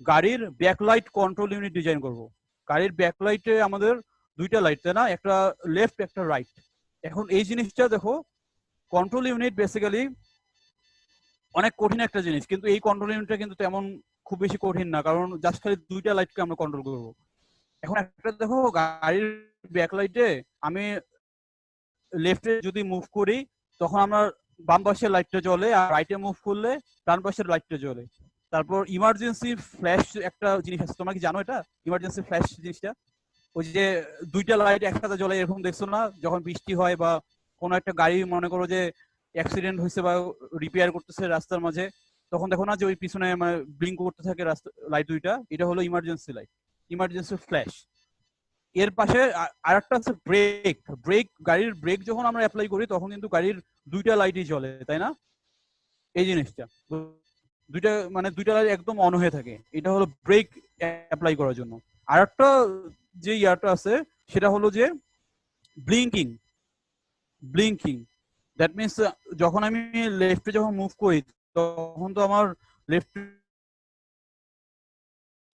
গাড়ির backlight control unit design করব। গাড়ির ব্যাকলাইটে আমাদের দুইটা লাইট, তাই না, একটা লেফট একটা রাইট। এখন এই জিনিসটা দেখো, কন্ট্রোল ইউনিট বেসিক্যালি অনেক কঠিন একটা জিনিস, কিন্তু এই কন্ট্রোল ইউনিটটা কিন্তু তেমন খুব বেশি কঠিন না, কারণ জাস্ট খালি দুইটা লাইটকে আমরা কন্ট্রোল করব। এখন একটা দেখো, গাড়ির ব্যাকলাইটে আমি লেফটে যদি মুভ করি তখন আমার বাম পাশের লাইটটা জ্বলে, আর রাইটে মুভ করলে ডান পাশের লাইটটা জ্বলে। তারপর ইমার্জেন্সি ফ্ল্যাশ একটা জিনিস আছে, তোমরা কি জানো এটা ইমার্জেন্সি ফ্ল্যাশ জিনিসটা? ওই যে দুইটা লাইট একসাথে জ্বলে, এরকম দেখছো না যখন বৃষ্টি হয় বা কোনো একটা গাড়ি মনে করো যে অ্যাক্সিডেন্ট হয়েছে বা রিপেয়ার করতেছে রাস্তার মাঝে, তখন দেখো না যে ওই পিছনে মানে ব্লিঙ্ক করতে থাকে রাস্তা লাইট দুইটা, এটা হলো ইমার্জেন্সি লাইট, ইমার্জেন্সি ফ্ল্যাশ। এর পাশে আরেকটা আছে ব্রেক। ব্রেক, গাড়ির ব্রেক যখন আমরা অ্যাপ্লাই করি তখন কিন্তু গাড়ির দুইটা লাইটই জ্বলে, তাই না? এই জিনিসটা দুইটা লাইট একদম অন হয়ে থাকে, এটা হলো ব্রেক অ্যাপ্লাই করার জন্য। আরেকটা যে ইয়ারটা আছে সেটা হলো যে ব্লিঙ্কিং। ব্লিঙ্কিং দ্যাট মিনস যখন আমি লেফটে যখন মুভ করি তখন তো আমার লেফট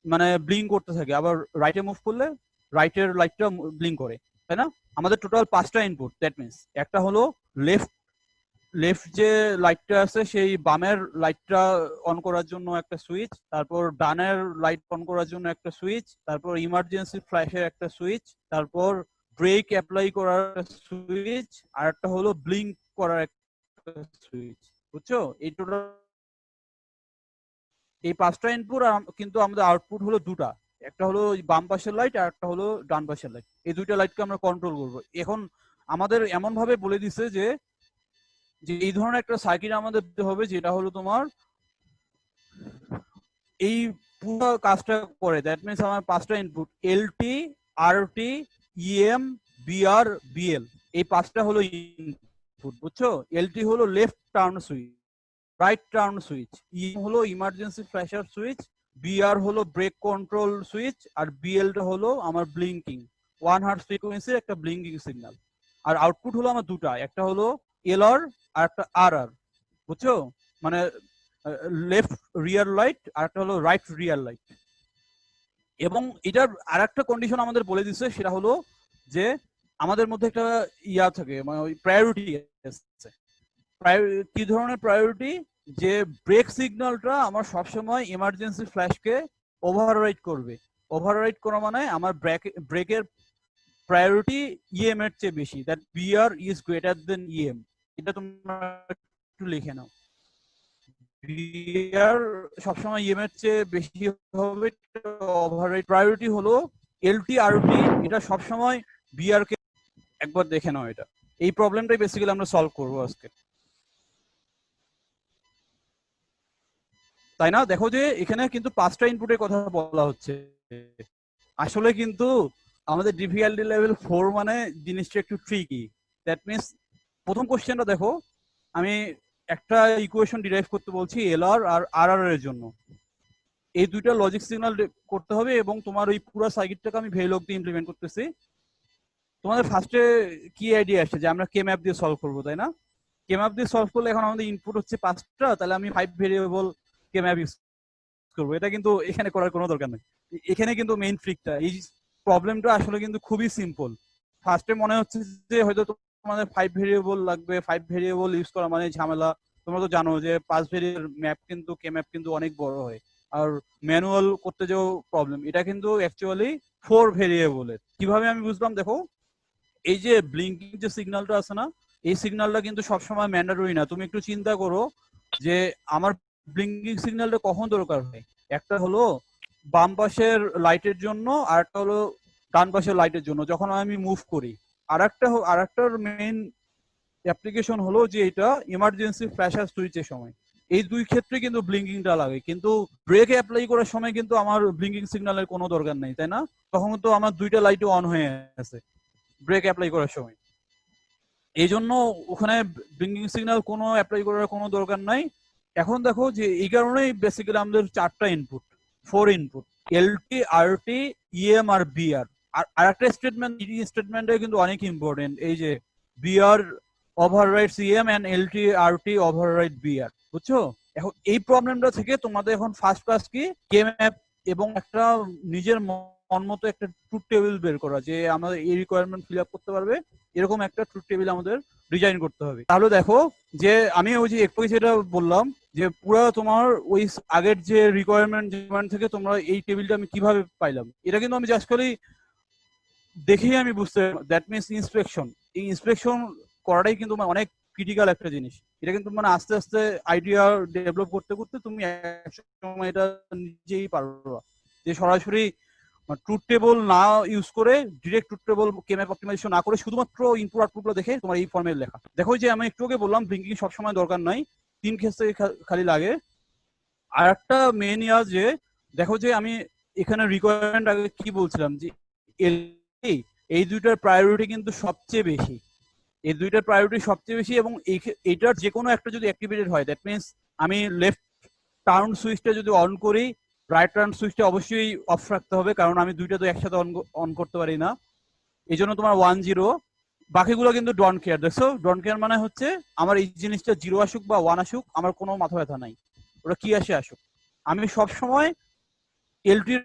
মানে ব্লিঙ্ক করতে থাকে, আবার রাইটে মুভ করলে রাইটের লাইটটা ব্লিঙ্ক করে, তাই না? আমাদের টোটাল 5টা ইনপুট। দ্যাট মিনস একটা হলো লেফট যে লাইটটা আছে সেই বামের লাইটটা অন করার জন্য একটা সুইচ, তারপর ডানের লাইট অন করার জন্য একটা সুইচ, তারপর ইমার্জেন্সি ফ্ল্যাশের একটা সুইচ, তারপর ব্রেক অ্যাপ্লাই করার সুইচ, আর একটা হলো ব্লিঙ্ক করার একটা সুইচ। বুঝছো? এই টোটাল এই 5টা ইনপুট, কিন্তু আমাদের আউটপুট হলো দুটা, একটা হলো বাম পাশের লাইট আর একটা হলো ডান পাশের লাইট। এই দুইটা লাইটকে আমরা কন্ট্রোল করব। এখন আমাদের এমন ভাবে বলে দিছে যে এই ধরনের একটা সার্কিট আমাদের দিতে হবে যেটা হলো তোমার এই পুরো কাজটা করে। দ্যাট মিনস আমার 5টা input LT, RT, EM, BR, BL, এই 5টা হলো ইনপুট। বুঝছো? এলটি হলো left turn switch, right turn switch, EM হলো ইমার্জেন্সি ফ্ল্যাশার সুইচ, বিআর হলো ব্রেক কন্ট্রোল সুইচ, আর বিএলটা হলো আমার ব্লিঙ্কিং 1 হার্টজ ফ্রিকোয়েন্সির একটা ব্লিঙ্কিং সিগন্যাল। আর আউটপুট হলো আমার দুটা, একটা হলো এলআর আর একটা আরআর। বুঝছো? মানে লেফট রিয়ার লাইট আর একটা হলো রাইট রিয়ার লাইট। এবং এটার আর একটা কন্ডিশন আমাদের বলে দিচ্ছে, সেটা হলো যে আমাদের মধ্যে একটা ইয়া থাকে, মানে ওই প্রায়োরিটি আছে। কি ধরনের প্রায়োরিটি? যে ব্রেক সিগন্যালটা আমার সবসময় ইমার্জেন্সি ফ্ল্যাশকে ওভাররাইড করবে। ওভাররাইড করা মানে আমার ব্রেকের প্রায়োরিটি ইএম এর চেয়ে বেশি, that BR is greater than EM. এটা তোমরা একটু লিখে নাও, বিআর সবসময় ইএম এর চেয়ে বেশি হবে। ওভাররাইড প্রায়োরিটি হলো এলটি আরটি, এটা সবসময় বিআর কে। একবার দেখে নাও এটা। এই প্রবলেমটাই বেসিক্যালি আমরা সলভ করবো আজকে, তাই না? দেখো যে এখানে কিন্তু 5টা ইনপুটের কথা বলা হচ্ছে, আসলে কিন্তু আমাদের ডিফিকাল্টি লেভেল 4 মানে জিনিসটা একটু ট্রিকি। দ্যাট মিনস প্রথম কোশ্চেনটা দেখো, আমি একটা ইকুয়েশন ডিরাইভ করতে বলছি এলআর আর আরআর এর জন্য। এই দুইটা লজিক সিগন্যাল করতে হবে এবং তোমার ওই পুরো সার্কিটটাকে আমি ভেরিলগ দিয়ে ইমপ্লিমেন্ট করতেছি। তোমাদের ফার্স্টে কি আইডিয়া আসছে যে আমরা কে ম্যাপ দিয়ে সলভ করবো, তাই না? কে ম্যাপ দিয়ে সলভ করলে এখন আমাদের ইনপুট হচ্ছে 5টা, তাহলে আমি 5 ভেরিয়েবল কে ম্যাপ ইউজ করবো। এটা কিন্তু এখানে করার কোনো দরকার নেই। এখানে কিন্তু মেইন ট্রিকটা, এই প্রবলেমটা আসলে কিন্তু খুবই সিম্পল। ফার্স্টে মনে হচ্ছে যে হয়তো তোমাদের 5 ভেরিয়েবল লাগবে, 5 ভেরিয়েবল ইউজ করা মানে ঝামেলা। তোমরা তো জানো যে 5 ভেরিয়েবল ম্যাপ কিন্তু কে ম্যাপ কিন্তু অনেক বড় হয়, আর ম্যানুয়াল করতে যাও প্রবলেম। এটা কিন্তু অ্যাকচুয়ালি 4 ভেরিয়েবলের। কিভাবে আমি বুঝলাম? দেখো, এই যে ব্লিঙ্কিং যে সিগন্যালটা আছে না, এই সিগন্যালটা কিন্তু সবসময় ম্যান্ডেটরি না। তুমি একটু চিন্তা করো যে আমার ব্লিঙ্কিং সিগন্যালটা কখন দরকার হয়। একটা হলো বাম পাশের লাইটের জন্য, আর একটা হলো ডান পাশের লাইটের জন্য যখন আমি মুভ করি। আরেকটার মেইন অ্যাপ্লিকেশন হলো যে এটা ইমার্জেন্সি ফ্ল্যাশার সুইচের সময়। এই দুই ক্ষেত্রে কিন্তু ব্লিঙ্কিংটা লাগে, কিন্তু ব্রেক অ্যাপ্লাই করার সময় কিন্তু আমার ব্লিঙ্কিং সিগন্যালের কোনো দরকার নেই, তাই না? তখন তো আমার দুইটা লাইটও অন হয়ে আছে ব্রেক অ্যাপ্লাই করার সময়। এই জন্য ওখানে ব্লিঙ্কিং সিগন্যাল কোনো অ্যাপ্লাই করার কোনো দরকার নাই। এখন দেখো যে এই কারণেই বেসিক্যালি আমাদের 4টা input, 4 input LT, RT, EM আর বিআর। আর আরেকটা স্টেটমেন্ট, এই স্টেটমেন্টটা কিন্তু অনেক ইম্পর্টেন্ট, এই যে BR overrides EM and LT RT override BR. বুঝছো? এখন এই প্রবলেমটা থেকে তোমাদের এখন ফার্স্ট ক্লাস কি কে ম্যাপ এবং একটা নিজের মন মতো একটা ট্রুথ টেবিল বের করা যে আমাদের এই রিকোয়ারমেন্ট ফিল আপ করতে পারবে এরকম একটা ট্রুথ টেবিল আমাদের ডিজাইন করতে হবে। তাহলে দেখো যে আমি ওই যে একটু যেটা বললাম যে পুরো তোমার ওই আগের যে রিকোয়ারমেন্ট থেকে তোমরা এই টেবিলটা আমি কিভাবে পাইলাম, এটা কিন্তু আমি জাস্ট খালি দেখেই আমি বুঝতে, দ্যাট মিনস ইন্সপেকশন। এই ইন্সপেকশন করাটাই কিন্তু অনেক ক্রিটিক্যাল একটা জিনিস। এটা কিন্তু মানে আস্তে আস্তে আইডিয়া ডেভেলপ করতে করতে তুমি একসময় এটা নিজেই পারবা যে সরাসরি ট্রুথ টেবল না ইউজ করে, ডিরেক্ট ট্রুথ টেবল কেম্যাপ অপটিমাইজেশন না করে শুধুমাত্র ইনপুট আউটপুটগুলো দেখে তোমার এই ফর্মের লেখা। দেখো যে আমি একটু আগে বললাম ব্লিঙ্কিং সবসময় দরকার নাই, 3 ক্ষেত্রে খালি লাগে। আর একটা মেন ইয়া যে দেখো যে আমি এখানে রিকোয়ারমেন্ট আগে কি বলছিলাম যে এই দুইটার প্রায়োরিটি কিন্তু সবচেয়ে বেশি, এই দুইটার প্রায়োরিটি সবচেয়ে বেশি এবং এইটার যে কোনো একটা যদি অ্যাক্টিভেটেড হয় দ্যাট মিনস আমি লেফট টার্ন সুইচটা যদি অন করি, রাইট টার্ন সুইচটা অবশ্যই অফ রাখতে হবে, কারণ আমি দুইটা তো একসাথে অন করতে পারি না। এই জন্য তোমার 1-0, বাকিগুলো কিন্তু ডন্ট কেয়ার। দেখছো ডন্ট কেয়ার মানে হচ্ছে আমার এই জিনিসটা 0 আসুক বা 1 আসুক আমার কোনো মাথা ব্যথা নাই, ওটা কি আসে আসুক। আমি সবসময় এলটির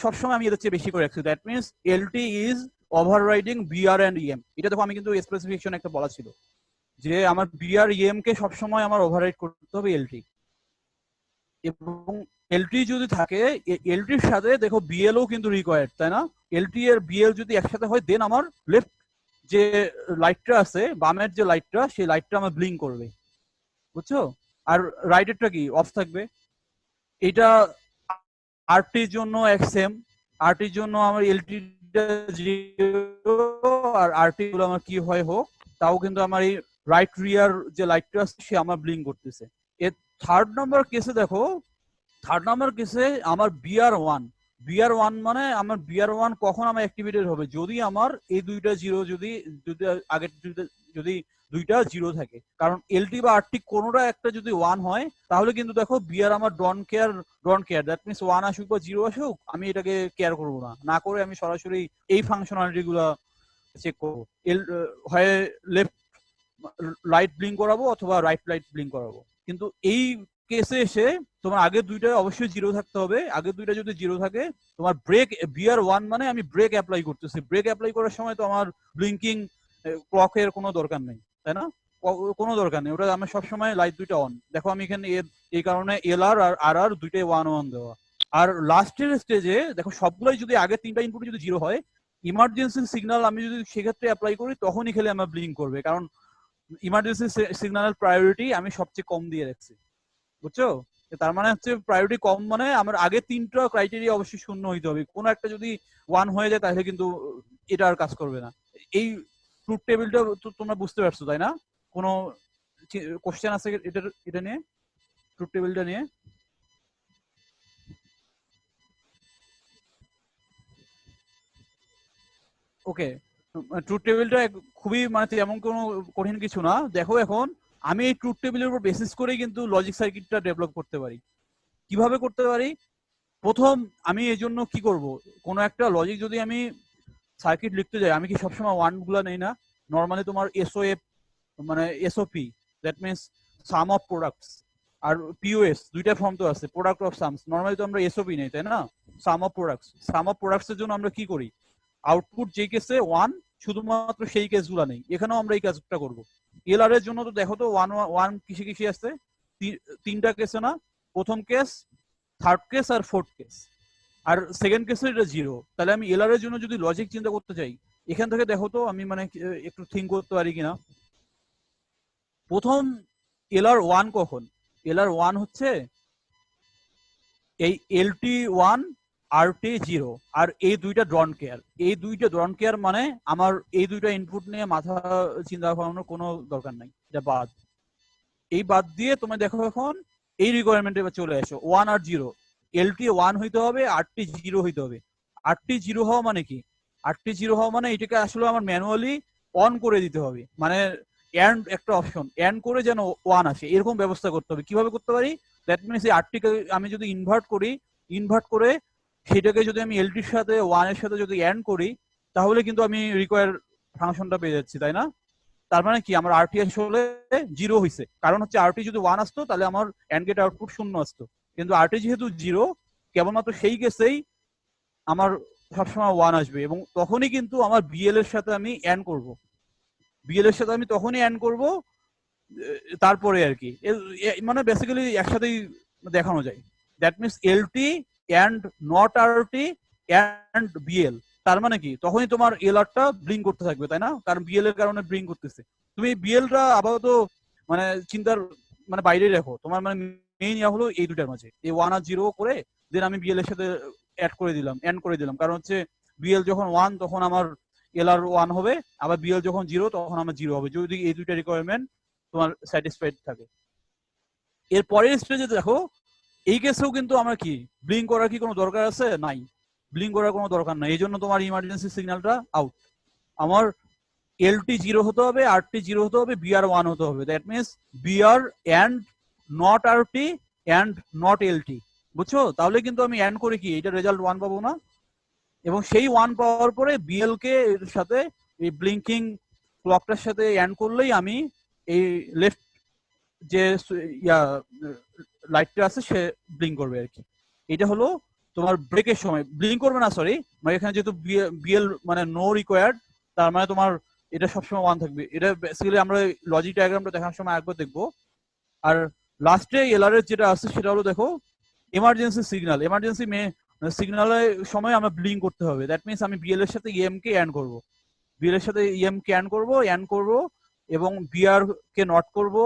সবসময় আমি এদের চেয়ে বেশি করে রাখছি। That means LT is overriding BR and EM. এটা দেখো আমি কিন্তু স্পেসিফিকেশন একটা বলা ছিল যে আমার বিআর ইএম কে সবসময় আমার ওভাররাইড করতে হবে এলটি, এবং এলটি যদি থাকে এলটির সাথে দেখো বিএলও কিন্তু রিকোয়ার্ড, তাই না? এলটি এর বিএল যদি একসাথে হয় দেন আমার লেফট যে লাইটটা আছে, বামের যে লাইটটা, সেই লাইটটা আমার ব্লিঙ্ক করবে, বুঝছো? আর রাইটেরটা কি অফ থাকবে। এটা আরটির জন্য এক্সএম, আরটির জন্য আমার এলটিটা 0 আর আরটি গুলো আমার কি হয় হোক, তাও কিন্তু আমার এই রাইট রিয়ার যে লাইটটা আছে সে আমার ব্লিঙ্ক করতেছে। এর থার্ড নাম্বার কেসে দেখো, থার্ড নাম্বার কেসে আমার বিআর 1, বিআর 1 মানে আমার বিআর 1 কখন আমার অ্যাক্টিভেটেড হবে যদি আমার এই দুইটা 0 যদি আগের যদি দুইটা 0 থাকে, কারণ এলটি বা আরটি কোনোটা একটা যদি 1 হয় তাহলে কিন্তু দেখো বিআর আমার ডন্ট কেয়ার, দ্যাট মিনস 1 আসুক বা 0 আসুক আমি এটাকে কেয়ার করবো না, না করে আমি সরাসরি এই ফাংশনালিটি গুলা চেক করবো। হয় লেফট লাইট ব্লিঙ্ক করাবো অথবা রাইট লাইট ব্লিঙ্ক করাবো। কিন্তু এই কেসে এসে তোমার আগের দুইটা অবশ্যই 0 থাকতে হবে। আগের দুইটা যদি 0 থাকে তোমার ব্রেক বিআর 1 মানে আমি ব্রেক অ্যাপ্লাই করতেছি, ব্রেক অ্যাপ্লাই করার সময় তো আমার ব্লিঙ্কিং ক্লকের কোনো দরকার নেই, তাই না? কোনো দরকার নেই, ওটা আমার সবসময় লাইট দুইটা অন। দেখো আমি এখানে এই কারণে এলআর আর আর দুইটাই 1-1 দেওয়া। আর লাস্টের স্টেজে দেখো সবগুলোই যদি আগের 3টা ইনপুট যদি 0 হয়, ইমার্জেন্সি সিগন্যাল আমি যদি সেক্ষেত্রে অ্যাপ্লাই করি তখনই খেলে আমার ব্লিঙ্ক করবে, কারণ ইমার্জেন্সি সিগন্যালের প্রায়োরিটি আমি সবচেয়ে কম দিয়ে রাখছি, বুঝছো? তার মানে হচ্ছে প্রায়োরিটি কম মানে আমার আগে 3টা ক্রাইটেরিয়া অবশ্যই শূন্য হইতে হবে, কোনো একটা যদি 1 হয়ে যায় তাহলে কিন্তু এটা আর কাজ করবে না। এই ট্রুথ টেবিলটা তোমরা বুঝতে পারছো তাই না? কোনো কোশ্চেন আছে এটা নিয়ে, ট্রুথ টেবিলটা নিয়ে? ওকে, ট্রুথ টেবিলটা খুবই মানে এমন কোনো কঠিন কিছু না। দেখো এখন আমি এই ট্রুথ টেবিলের উপর বেসিস করে কিন্তু লজিক সার্কিটটা ডেভেলপ করতে পারি। কিভাবে করতে পারি? প্রথম আমি এই জন্য কি করব, কোনো একটা লজিক যদি আমি সার্কিট লিখতে যাই আমি কি সবসময় 1 গুলা নেই না? নর্মালি তোমার এসওএফ মানে SOP, that means sum of products, আর পিওএস দুইটা ফর্ম তো আছে, প্রোডাক্ট অফ সামস। নর্মালি তো আমরা এসওপি নেই, তাই না? Some of products, some of products এর জন্য আমরা কি করি, আউটপুট যে কেসে 1 শুধুমাত্র সেই কেসগুলো নেই, এখানেও আমরা এই কাজটা করব। এলআর এর জন্য তো দেখো তো 1 কিসে কিসে আছে, 3টা কেসে না? প্রথম কেস, থার্ড কেস আর ফোর্থ কেস, আর সেকেন্ড কেসে এটা 0। তাহলে আমি এলআর এর জন্য যদি লজিক চিন্তা করতে চাই এখান থেকে দেখো তো আমি মানে একটু থিঙ্ক করতে পারি কিনা। প্রথম এলআর 1 কখন? এলআর 1 হচ্ছে এই LT1 RT0, আর এই দুইটা ডন্ট কেয়ার। এই দুইটা ডন্ট কেয়ার মানে আমার এই দুইটা ইনপুট নিয়ে মাথা চিন্তা ভাবনার কোনো দরকার নাই, এটা বাদ। এই বাদ দিয়ে তুমি দেখো এখন এই রিকোয়ারমেন্টে চলে আসো 1 আর 0, LT1 হইতে হবে, RT0 হইতে হবে। RT0 হওয়া মানে কি? RT0 হওয়া মানে এটাকে আসলে আমার ম্যানুয়ালি অন করে দিতে হবে, মানে এন্ড একটা অপশন এন্ড করে যেন 1 আসে এরকম ব্যবস্থা করতে হবে। কিভাবে করতে পারি? দ্যাট মিনস এই আরটিকে আমি যদি ইনভার্ট করি, ইনভার্ট করে সেটাকে যদি আমি এলটির সাথে 1 এর সাথে যদি এন্ড করি তাহলে কিন্তু আমি রিকোয়ার ফাংশনটা পেয়ে যাচ্ছি, তাই না? তার মানে কি আমার আরটি আসলে 0 হইছে, কারণ হচ্ছে আরটি যদি 1 আসতো তাহলে আমার এন্ড গেট আউটপুট 0 আসতো, কিন্তু আরটি যেহেতু 0 কেবলমাত্র সেই কেসেই আমার সবসময় 1 আসবে, এবং তখনই কিন্তু আমার বিএল এর সাথে আমি অ্যান্ড করব। বিএল এর সাথে আমি তখনই অ্যান্ড করব তারপরে আর কি, মানে বেসিক্যালি একসাথেই দেখানো যায়। That means LT and not RT and BL, তার মানে কি তখনই তোমার এলআরটা ব্লিঙ্ক করতে থাকবে, তাই না? কারণ বিএল এর কারণে ব্লিঙ্ক করতেছে। তুমি বিএলটা আপাতত মানে চিন্তার মানে বাইরেই রাখো, তোমার মানে মেইন ইয়া হলো এই দুটার মাঝে, এই 1 আর 0 করে দেন আমি বিএল এর সাথে অ্যাড করে দিলাম, এন্ড করে দিলাম। কারণ হচ্ছে বিএল যখন 1 তখন আমার এলআর 1 হবে, আবার বিএল যখন 0 তখন আমার 0 হবে, যদি এই দুইটা রিকোয়ারমেন্ট তোমার স্যাটিসফাইড থাকে। এর পরের স্টেজে দেখো, এই কেসেও কিন্তু আমার কি ব্লিঙ্ক করার কি কোনো দরকার আছে? নাই, ব্লিঙ্ক করার কোনো দরকার নাই। এই জন্য তোমার ইমার্জেন্সি সিগন্যালটা আউট। আমার এলটি 0 হতে হবে, আরটি 0 হতে হবে, বিআর 1 হতে হবে। That means BR and not RT and not LT, বুঝছো? তাহলে কিন্তু আমি অ্যান্ড করে কি এটা রেজাল্ট 1 পাবো না? এবং সেই 1 পাওয়ার পরে বিএল কে এর সাথে এই ব্লিঙ্কিং ক্লকটার সাথে অ্যান্ড করলেই আমি এই লেফট যে ইয়া লাইটটা আছে সে ব্লিঙ্ক করবে আর কি। এটা হলো তোমার ব্রেকের সময় ব্লিঙ্ক করবে না, সরি, মানে এখানে যেহেতু বিএল মানে নো রিকোয়ার্ড, তার মানে তোমার এটা সবসময় 1 থাকবে। এটা বেসিক্যালি আমরা লজিক ডায়াগ্রামটা দেখার সময় একবার দেখবো। আর লাস্টে এলআর এর যেটা আছে সেটা হলো দেখো এমার্জেন্সি সিগন্যাল। এমার্জেন্সি সিগন্যালের সময় আমরা ব্লিঙ্ক করতে হবে। দ্যাট মিনস আমি বিএল এর সাথে ইএম কে অ্যান্ড করব, বিএল এর সাথে ইএম কে অ্যান্ড করব এবং বিআর কে নট করব,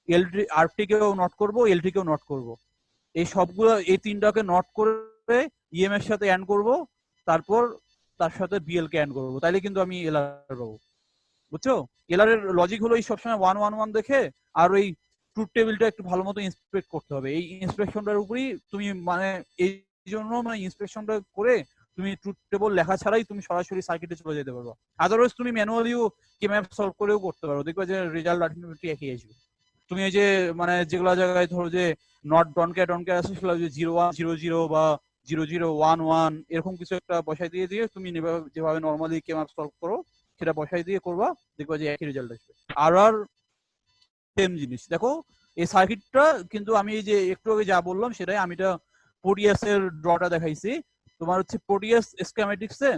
এলটি আরটি কেও নট করব, এলটি কেও নট করব। এই সবগুলো এই তিনটাকে নট করে ইএম এর সাথে অ্যান্ড করব, তারপর তার সাথে বিএল কে অ্যান্ড করব, তাইলে কিন্তু আমি এলআর পাবো। বুঝছো? এলআর এর লজিক হলো এই সবসময় 1 1 1 দেখে আর ওই ট্রুথ টেবিলটা একটু ভালো মতো ইন্সপেক্ট করতে হবে। এই ইন্সপেকশনটার উপরই তুমি মানে এই জন্য মানে ইন্সপেকশনটা করে তুমি ট্রুথ টেবল লেখা ছাড়াই তুমি সরাসরি সার্কিটে চলে যেতে পারবে। আদারওয়াইজ তুমি ম্যানুয়ালিও কে ম্যাপ সলভ করেও করতে পারো, দেখবে যে রেজাল্ট আলটিমেটলি একই আসবে। তুমি এই যে মানে যেগুলো জায়গায় ধরো যে নট ডনকে আছে সেগুলো যে 0 1 0 0 বা 0 0 1 1 এরকম কিছু একটা বসাই দিয়ে তুমি যেভাবে নর্মালি কে ম্যাপ সলভ করো সেটা বসাই দিয়ে করবা, দেখবা যে একই রেজাল্ট আসবে। আর সেম জিনিস দেখো, এই সার্কিটটা কিন্তু আমি এই যে একটু আগে যা বললাম সেটাই আমি এটা প্রোটিয়াস এর ড্রটা দেখাইছি। তোমার হচ্ছে প্রোটিয়াস স্কিমেটিক্সে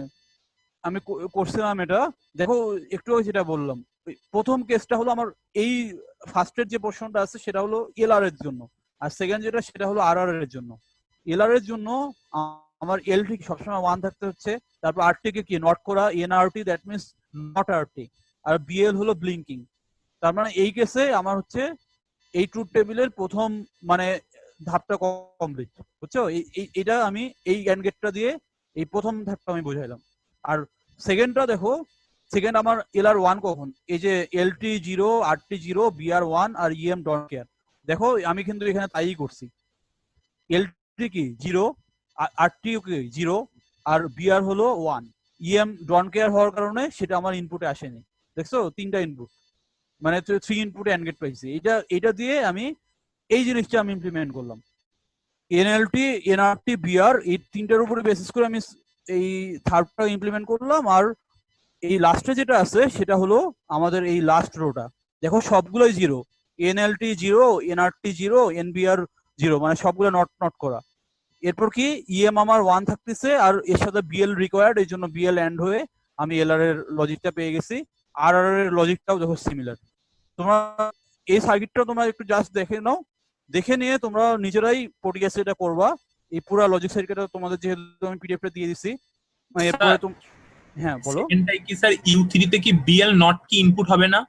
আমি করছিলাম এটা। দেখো একটু আগে যেটা বললাম, প্রথম কেসটা হলো আমার এই ফার্স্টের যে পোর্শনটা আছে সেটা হলো এলআর এর জন্য, আর সেকেন্ড যেটা সেটা হলো আর এর জন্য। এলআর এর জন্য আমার এলটি সবসময় 1 থাকতে হচ্ছে, তারপর আরটি কে কি নট করা, NRT that means not RT, আর বিএল হলো ব্লিঙ্কিং। তার মানে এই কেসে আমার হচ্ছে এই ট্রুথ টেবিলের প্রথম মানে ধাপটা কমপ্লিট, বুঝছো? এটা আমি এই অ্যান্ড গেটটা দিয়ে এই প্রথম ধাপটা আমি বুঝাইলাম। আর সেকেন্ডটা দেখো, সেকেন্ড আমার এলআর 1 কখন, এই যে এলটি 0 আরটি 0 বিআর 1 আর ইএম ডন্ট কেয়ার। দেখো আমি কিন্তু এখানে তাই করছি, এলটি কি 0, আরটি কি 0, আর বিআর হলো 1, ইএম ডন্ট কেয়ার হওয়ার কারণে সেটা আমার ইনপুটে আসেনি। দেখছো তিনটা ইনপুট, মানে 3 ইনপুট অ্যান্ড গেট পাইছি। এটা দিয়ে আমি এই জিনিসটা আমি ইমপ্লিমেন্ট করলাম। এনএলটি এনআরটি বিআর এই তিনটার উপরে বেসিস করে আমি এই থার্ডটা ইমপ্লিমেন্ট করলাম। আর এই লাস্টে যেটা আছে সেটা হলো আমাদের এই লাস্ট রোটা, দেখো সবগুলোই 0, এনএলটি 0, এনআরটি 0, এনবিআর 0, মানে সবগুলো নট নট করা। এরপর কি ইএম আমার 1 থাকতেছে আর এর সাথে বিএল রিকোয়ার্ড, এই জন্য বিএল এন্ড হয়ে আমি এলআর এর লজিকটা পেয়ে গেছি। আর এর লজিকটাও দেখো সিমিলার। তোমরা এই সার্কিটটা তোমরা একটু জাস্ট দেখে নাও, দেখে নিয়ে তোমরা নিজেরাই প্রোটিয়াসে এটা করবা। এই পুরো লজিক সার্কিটটা তোমাদের যেহেতু আমি পিডিএফটা দিয়ে দিছি, এরপরে তুমি হ্যাঁ বলো। সেকেন্ডটাই কি স্যার ইউ3 তে কি বিএল নট কি ইনপুট হবে না?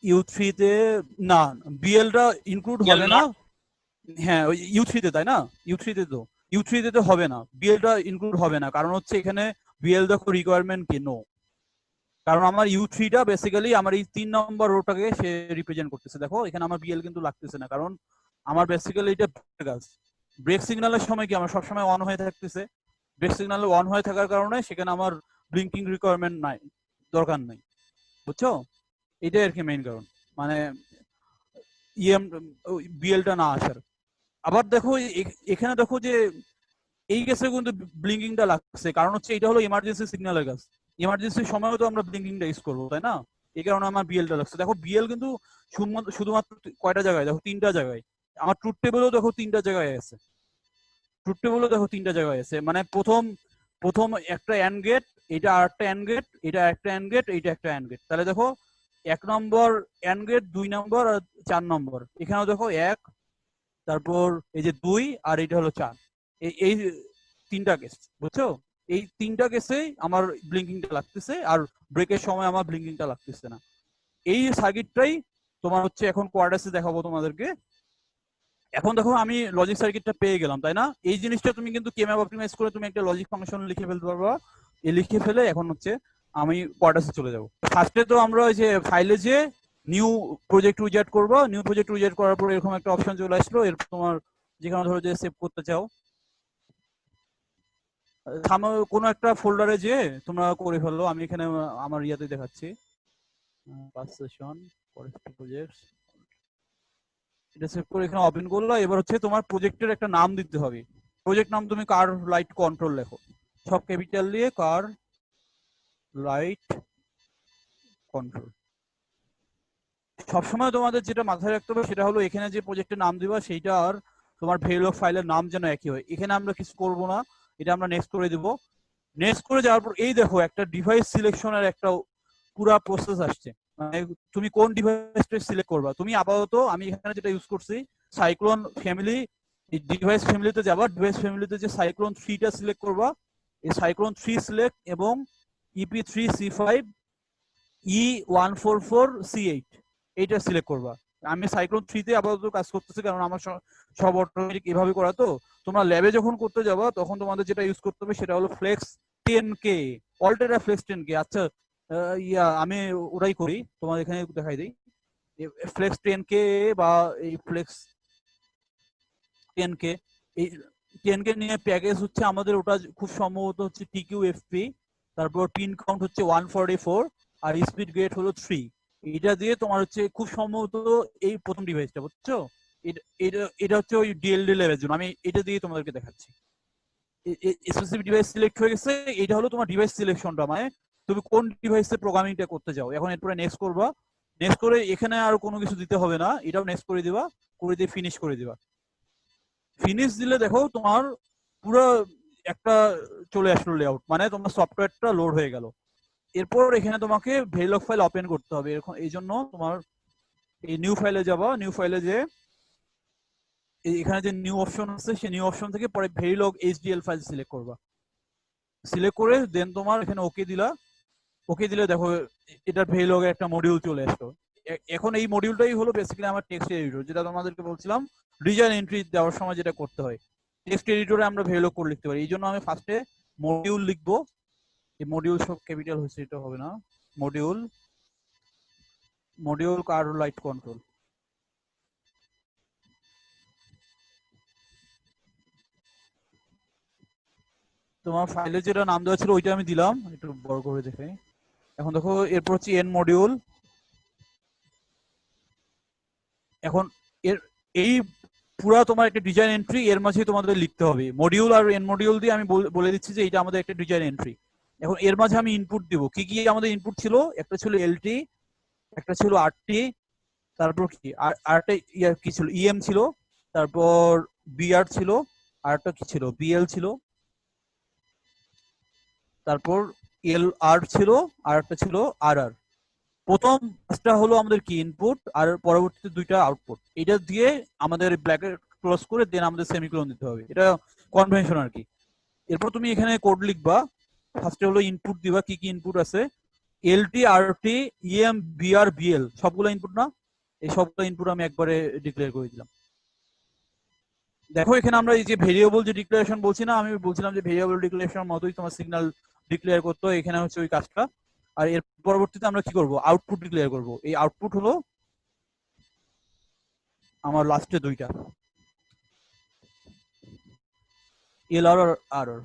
ইউ3 তে না, বিএলটা ইনক্লুড হবে না। হ্যাঁ ওই ইউ3 তে, তাই না? ইউ3 তে তো ইউ3 তে হবে না, বিএলটা ইনক্লুড হবে না। কারণ হচ্ছে এখানে বিএল দেখো রিকোয়ারমেন্ট কি নো, কারণ আমার ইউ3টা বেসিক্যালি আমার এই 3 নম্বর রোটাকে সে রিপ্রেজেন্ট করতেছে। দেখো এখানে আমার বিএল কিন্তু লাগতেছে না, কারণ আমার বেসিক্যালি এটা কাজ ব্রেক সিগন্যালের সময় কি আমার সবসময় অন হয়ে থাকতেছে। ব্রেক সিগন্যাল অন হয়ে থাকার কারণে সেখানে আমার ব্লিঙ্কিং রিকোয়ারমেন্ট নাই, দরকার নাই, বুঝছো? এটাই আর কি মেইন কারণ, মানে ইএম বিএলটা না আসার। আবার দেখো এখানে দেখো যে এই কেসে কিন্তু ব্লিঙ্কিংটা লাগছে, কারণ হচ্ছে এটা হলো ইমার্জেন্সি সিগন্যালের কাজ। ইমার্জেন্সির সময়ও তো আমরা ব্লিঙ্কিংটা ইউজ করবো, তাই না? এই কারণে আমার বিএলটা লাগছে। দেখো বিএল কিন্তু শুধুমাত্র কয়টা জায়গায়, দেখো 3টা জায়গায়। আমার ট্রুথ টেবিলও দেখো 3টা জায়গায় আছে। ট্রুথ টেবিলে দেখো তিনটা জায়গায় আছে, মানে প্রথম প্রথম একটা অ্যান্ড গেট, এটা আরেকটা অ্যান্ড গেট, এটা একটা অ্যান্ড গেট, এইটা একটা অ্যান্ড গেট। তাহলে দেখো 1 নম্বর অ্যান্ড গেট, 2 নম্বর আর 4 নম্বর। এখানেও দেখো 1, তারপর এই যে 2 আর এটা হলো 4। এই তিনটা কেস, বুঝছো? এই তিনটা কেসেই আমার ব্লিঙ্কিংটা লাগতেছে, আর ব্রেকের সময় আমার ব্লিঙ্কিংটা লাগতেছে না। এই সার্কিটটাই তোমার হচ্ছে এখন কোয়াড্রাসে দেখাবো তোমাদেরকে। এখন দেখো আমি লজিক সার্কিটটা পেয়ে গেলাম, তাই না? এই জিনিসটা তুমি কিন্তু কেম্যাপ অপটিমাইজ করে তুমি একটা লজিক ফাংশন লিখে ফেলতে পারবা। এই লিখে ফেলে এখন হচ্ছে আমি কোয়াড্রাসে চলে যাব। ফার্স্টে তো আমরা ওই যে ফাইলে যে নিউ প্রজেক্ট উইজার্ড করবো, নিউ প্রজেক্ট উইজার্ড করার পর এরকম একটা অপশন চলে আসলো। এরপর তোমার যেখানে ধরো যে সেভ করতে চাও, কোনো একটা ফোল্ডারে যে তোমরা করে ফেললো। আমি এখানে আমার ইয়াতে দেখাচ্ছি, পাঁচ সেশন প্রজেক্ট, এটা সেভ করে এখানে ওপেন করলো। এবার হচ্ছে তোমার প্রজেক্টের একটা নাম দিতে হবে। প্রজেক্ট নাম তুমি কার লাইট কন্ট্রোল লেখো, সব ক্যাপিটাল দিয়ে কার লাইট কন্ট্রোল। সবসময় তোমাদের যেটা মাথায় রাখতে হবে সেটা হলো এখানে যে প্রজেক্টের নাম দিবা সেইটা আর তোমার ভেরিলগ ফাইলের নাম যেন একই হয়। এখানে আমরা কিছু করব না, এটা আমরা নেক্সট করে দিব। নেক্সট করে যাওয়ার পর এই দেখো একটা ডিভাইস সিলেকশনের একটা পুরা প্রসেস আসছে। মানে তুমি কোন ডিভাইসটা সিলেক্ট করবা। তুমি আপাতত আমি এখানে যেটা ইউজ করছি সাইক্লোন ফ্যামিলি, ডিভাইস ফ্যামিলিতে যাবা, ডিভাইস ফ্যামিলিতে যে সাইক্লোন 3টা সিলেক্ট করবা। এই সাইক্লোন 3 সিলেক্ট এবং EP3C5 E144C8 এইটা সিলেক্ট করবা। আমি সাইক্লোন 3 তে আপাতত কাজ করতেছি কারণ আমার সব অটোমেটিক এভাবে করা। তো তোমরা ল্যাবে যখন করতে যাবা তখন তোমাদের যেটা ইউজ করতে হবে সেটা হলো ফ্লেক্স 10K, অল্টেরা ফ্লেক্স 10K। আচ্ছা আমি ওটাই করি, তোমাদের এখানে দেখাই দিই। ফ্লেক্স 10K বা এই ফ্লেক্স 10K, এই 10K নিয়ে প্যাকেজ হচ্ছে আমাদের ওটা খুব সম্ভবত হচ্ছে TQFP, তারপর পিন কাউন্ট হচ্ছে 144 আর স্পিড গেট হলো 3। এটা দিয়ে তোমার হচ্ছে খুব সম্ভবত এই প্রথম ডিভাইসটা, বুঝছো? এটা হচ্ছে ওই ডিএলডি লেভেলের জন্য। আমি এটা দিয়ে তোমাদেরকে দেখাচ্ছি। স্পেসিফিক ডিভাইস সিলেক্ট হয়ে গেছে। এটা হলো তোমার ডিভাইস সিলেকশনটা, মানে তুমি কোন ডিভাইসে প্রোগ্রামিংটা করতে যাও। এখন এরপরে নেক্সট করবা। নেক্সট করে এখানে আর কোনো কিছু দিতে হবে না, এটাও নেক্সট করে দিবা, করে দিয়ে ফিনিশ করে দিবা। ফিনিশ দিলে দেখো তোমার পুরো একটা চলে আসলো লেআউট, মানে তোমার সফটওয়্যারটা লোড হয়ে গেল। এরপর এখানে তোমাকে ভেরিলগ ফাইল ওপেন করতে হবে। এখন এই জন্য তোমার এই নিউ ফাইলে যাবা, নিউ ফাইলে যে এখানে যে নিউ অপশন আছে সেই নিউ অপশন থেকে পরে ভেরিলগ HDL ফাইল সিলেক্ট করবা। সিলেক্ট করে দেন তোমার এখানে ওকে দিলা। ওকে দিলে দেখো এটার ভেরিলগের একটা মডিউল চলে আসলো। এখন এই মডিউলটাই হলো বেসিক্যালি আমার টেক্সট এডিটর, যেটা তোমাদেরকে বলছিলাম ডিজাইন এন্ট্রি দেওয়ার সময় যেটা করতে হয়। টেক্সট এডিটরে আমরা ভেরিলগ কোড লিখতে পারি। এই জন্য আমি ফার্স্টে মডিউল লিখবো। এই মডিউল সব ক্যাপিটাল হয়েছে, এটা হবে না। মডিউল মডিউল কার লাইট কন্ট্রোল। তোমার ফাইলে যেটা নাম দেওয়া ছিল ওইটা আমি দিলাম, একটু বড় করে দেখে। এখন দেখো এরপর হচ্ছে এন মডিউল। এখন এর এই পুরো তোমার একটা ডিজাইন এন্ট্রি এর মাঝে তোমাদের লিখতে হবে। মডিউল আর এন মডিউল দিয়ে আমি বলে দিচ্ছি যে এটা আমাদের একটা ডিজাইন এন্ট্রি। এখন এর মাঝে আমি ইনপুট দিব। কি কি আমাদের ইনপুট ছিল? একটা ছিল এলটি, একটা ছিল আরটি, তারপর কি আরটা কি ছিল, ইএম ছিল, তারপর বিআর ছিল, আরটা কি ছিল, বিএল ছিল, তারপর এল আর ছিল, আর একটা ছিল আর আর। প্রথম পাঁচটা হলো আমাদের কি ইনপুট, আর পরবর্তীতে দুইটা আউটপুট। এটা দিয়ে আমাদের ব্ল্যাকেট ক্লোজ করে দেন আমাদের সেমিকোলন দিতে হবে। এটা কনভেনশন আর কি। এরপর তুমি এখানে কোড লিখবা। ফার্স্টে হলো ইনপুট দিবা, কি কি ইনপুট আছে। LT, RT, EM, BR, BL সবগুলো ইনপুট না? এই সবগুলো ইনপুট আমি একবারে ডিক্লেয়ার করে দিলাম। দেখো এখানে আমরা এই যে ভেরিয়েবল যে ডিক্লারেশন বলছি না, আমি বলছিলাম যে ভেরিয়েবল ডিক্লারেশন মতোই তোমার সিগন্যাল ডিক্লেয়ার করতে হয়। এখানে হচ্ছে ওই কাজটা। আর এর পরবর্তীতে আমরা কি করব, আউটপুট ডিক্লেয়ার করব। এই আউটপুট হলো আমার লাস্টে দুইটা, এলআর আর আরআর।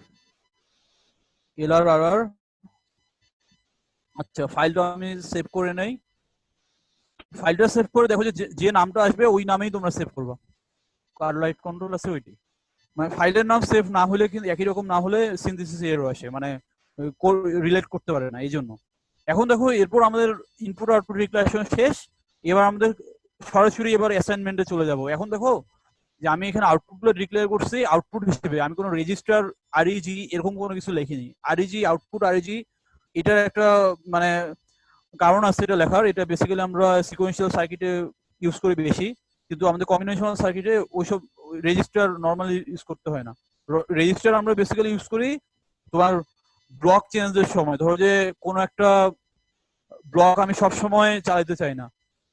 LR RR. আচ্ছা ফাইলটা আমি সেভ করে নেই। ফাইলটা সেভ করে দেখো যে নামটা আসবে ওই নামেই তোমরা সেভ করবা। কার লাইট কন্ট্রোল আছে ওইটি। মানে ফাইলের নাম সেভ না হলে কিন্তু একই রকম না হলে সিনথেসিস এরর আসে, মানে রিলেট করতে পারে না। এই জন্য এখন দেখো এরপর আমাদের ইনপুট আউটপুট ডিক্লারেশন শেষ। এবার আমাদের সরাসরি এবার অ্যাসাইনমেন্টে চলে যাব। এখন দেখো যে আমি এখানে আউটপুটগুলো ডিক্লেয়ার করছি আউটপুট হিসেবে, আমি কোনো রেজিস্টার আরইজি এরকম কোনো কিছু লিখিনি। আরইজি আউটপুট আরইজি এটার একটা মানে কারণ আছে এটা লেখার, এটা বেসিক্যালি আমরা সিকোয়েন্সিয়াল সার্কিটে ইউজ করি বেশি, কিন্তু আমাদের কম্বিনেশনাল সার্কিটে ওইসব রেজিস্টার নর্মালি ইউজ করতে হয় না। রেজিস্টার আমরা বেসিক্যালি ইউজ করি তোমার ব্লক চেঞ্জের সময়। ধরো যে কোনো একটা ব্লক আমি সব সময় চালাতে চাই না,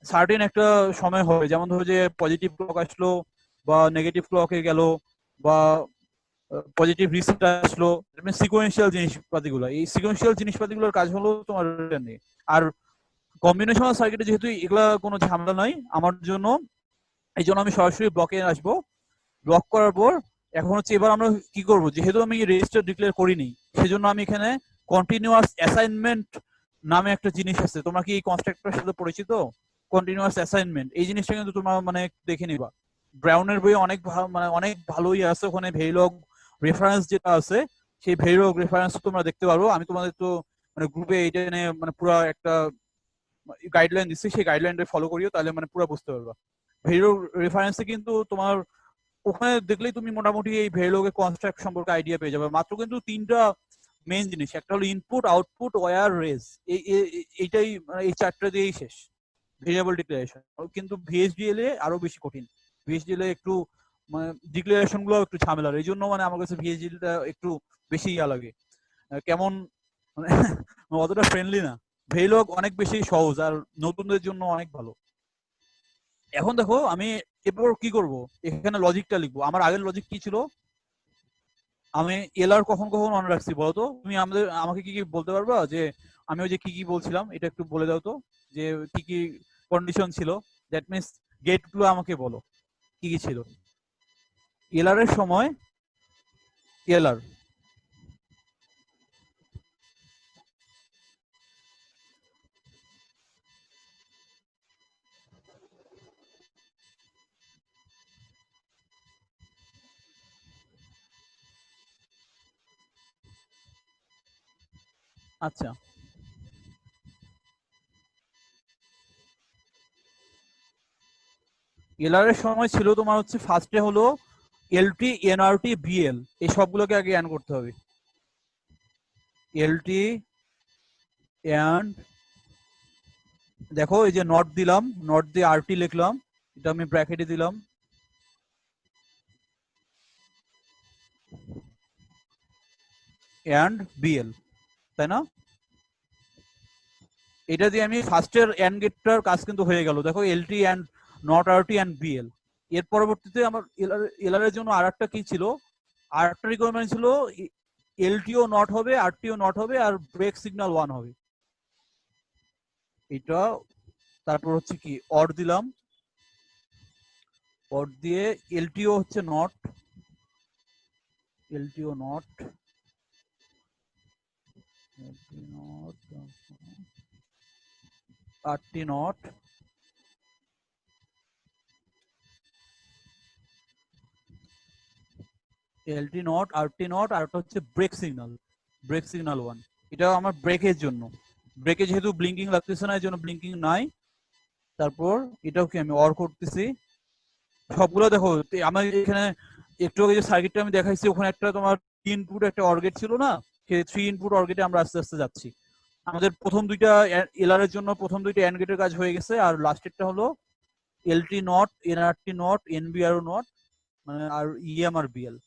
সার্টেন একটা সময় হবে, যেমন ধরো যে পজিটিভ ক্লক আসলো বা নেগেটিভ ক্লকে গেল বা পজিটিভ রিসেট আসলো, সিকোয়েন্সিয়াল জিনিসপাতিগুলো, এই সিকোয়েন্সিয়াল জিনিসপাতিগুলোর কাজ হলো তোমার এটা নিয়ে। আর কম্বিনেশনাল সার্কিটে যেহেতু এগুলা কোনো ঝামেলা নাই আমার জন্য, এই জন্য আমি সরাসরি ব্লকে আসবো। ব্লক করার পর এখন হচ্ছে এবার আমরা কি করব, যেহেতু আমি রেজিস্টার ডিক্লেয়ার করিনি সেজন্য আমি এখানে কন্টিনিউয়াস অ্যাসাইনমেন্ট নামে একটা জিনিস আছে, তোমরা কি এই কনস্ট্রাক্টরের সাথে পরিচিত? কন্টিনিউয়াস অ্যাসাইনমেন্ট এই জিনিসটা কিন্তু তোমরা মানে দেখে নিবা, ব্রাউনের বইয়ে অনেক মানে অনেক ভালোই আছে, ওখানে ভেরিলগ রেফারেন্স যেটা আছে সেই ভেরিলগ রেফারেন্স তোমরা দেখতে পারবো। আমি তোমাদের তো মানে গ্রুপে এইটা নিয়ে মানে পুরো একটা গাইডলাইন দিচ্ছি, সেই গাইডলাইনটা ফলো করিও, তাহলে মানে পুরো বুঝতে পারবা। ভেরিলগ রেফারেন্সে কিন্তু তোমার ওখানে দেখলেই তুমি মোটামুটি এই ভেরিলগের কনস্ট্রাক্ট সম্পর্কে আইডিয়া পেয়ে যাবে। মাত্র কিন্তু তিনটা মেইন জিনিস, একটা হলো ইনপুট আউটপুট ওয়্যার রেজ, এইটাই মানে এই চারটা দিয়েই শেষ ভেরিয়েবল ডিক্লারেশন। কিন্তু ভিএসডিএল এ আরো বেশি কঠিন, ভিএসডিএল এ একটু মানে ডিক্লারেশন গুলো একটু ঝামেলার, এই জন্য মানে আমার কাছে ভিএসডিএল টা একটু বেশি ইয়া লাগে, কেমন মানে অতটা ফ্রেন্ডলি না। ভেরিলগ অনেক বেশি সহজ আর নতুনদের জন্য অনেক ভালো। এখন দেখো আমি এরপর কি করব, এখানে লজিকটা লিখবো। আমার আগের লজিক কি ছিল, আমি এলআর কখন কখন অন রাখছি বলতো, তুমি আমাকে কি কি বলতে পারবা যে আমি ওই যে কি কি বলছিলাম এটা একটু বলে দাও তো, যে কি কি কন্ডিশন ছিল, দ্যাট মিন্স গেট গুলো আমাকে বলো কি কি ছিল এলআর এর সময়। এলআর, আচ্ছা এলআর এর সময় ছিল তোমার হচ্ছে ফার্স্টে হলো এলটি এনআরটি বিএল, এই সবগুলোকে আগে অ্যান করতে হবে। এলটি অ্যান্ড দেখো এই যে নট দিলাম, নট দিয়ে আরটি লিখলাম, এটা আমি ব্র্যাকেটে দিলাম, অ্যান্ড বিএল, তাই না? এটা দিয়ে আমি ফার্স্টের এন্ড গেটটার কাজ কিন্তু হয়ে গেল। দেখো LT and not RT and BL. এর পরবর্তীতে আমার এলআর এর জন্য আরেকটা কি ছিল, আরেকটা রিকোয়ারমেন্ট ছিল এলটিও নট হবে, আরটিও নট হবে, আর ব্রেক সিগন্যাল 1 হবে। এটা তারপর হচ্ছে কি অর দিলাম, অর দিয়ে এলটিও হচ্ছে নট, এলটিও not, RT not, LT not, RT not, আর একটা হচ্ছে ব্রেক সিগন্যাল, ব্রেক সিগন্যাল 1। এটা আমার ব্রেকের জন্য, ব্রেকে যেহেতু ব্লিঙ্কিং লাগতেছে না এই জন্য ব্লিঙ্কিং নাই। তারপর এটাও কি আমি অর করতেছি সবগুলো। দেখো আমার এখানে একটু আগে যে সার্কিটটা আমি দেখাইছি ওখানে একটা তোমার ইনপুট একটা অর্গেট ছিল না, সেই 3 ইনপুট অর্গেটে আমরা আস্তে আস্তে যাচ্ছি। আমাদের প্রথম দুইটা এলআর এর জন্য প্রথম দুইটা এন্ড গেটের কাজ হয়ে গেছে, আর লাস্টেরটা হলো এলটি নট, এনআরটি নট, এনবিআরও নট, মানে আর ইএম আর বিএল।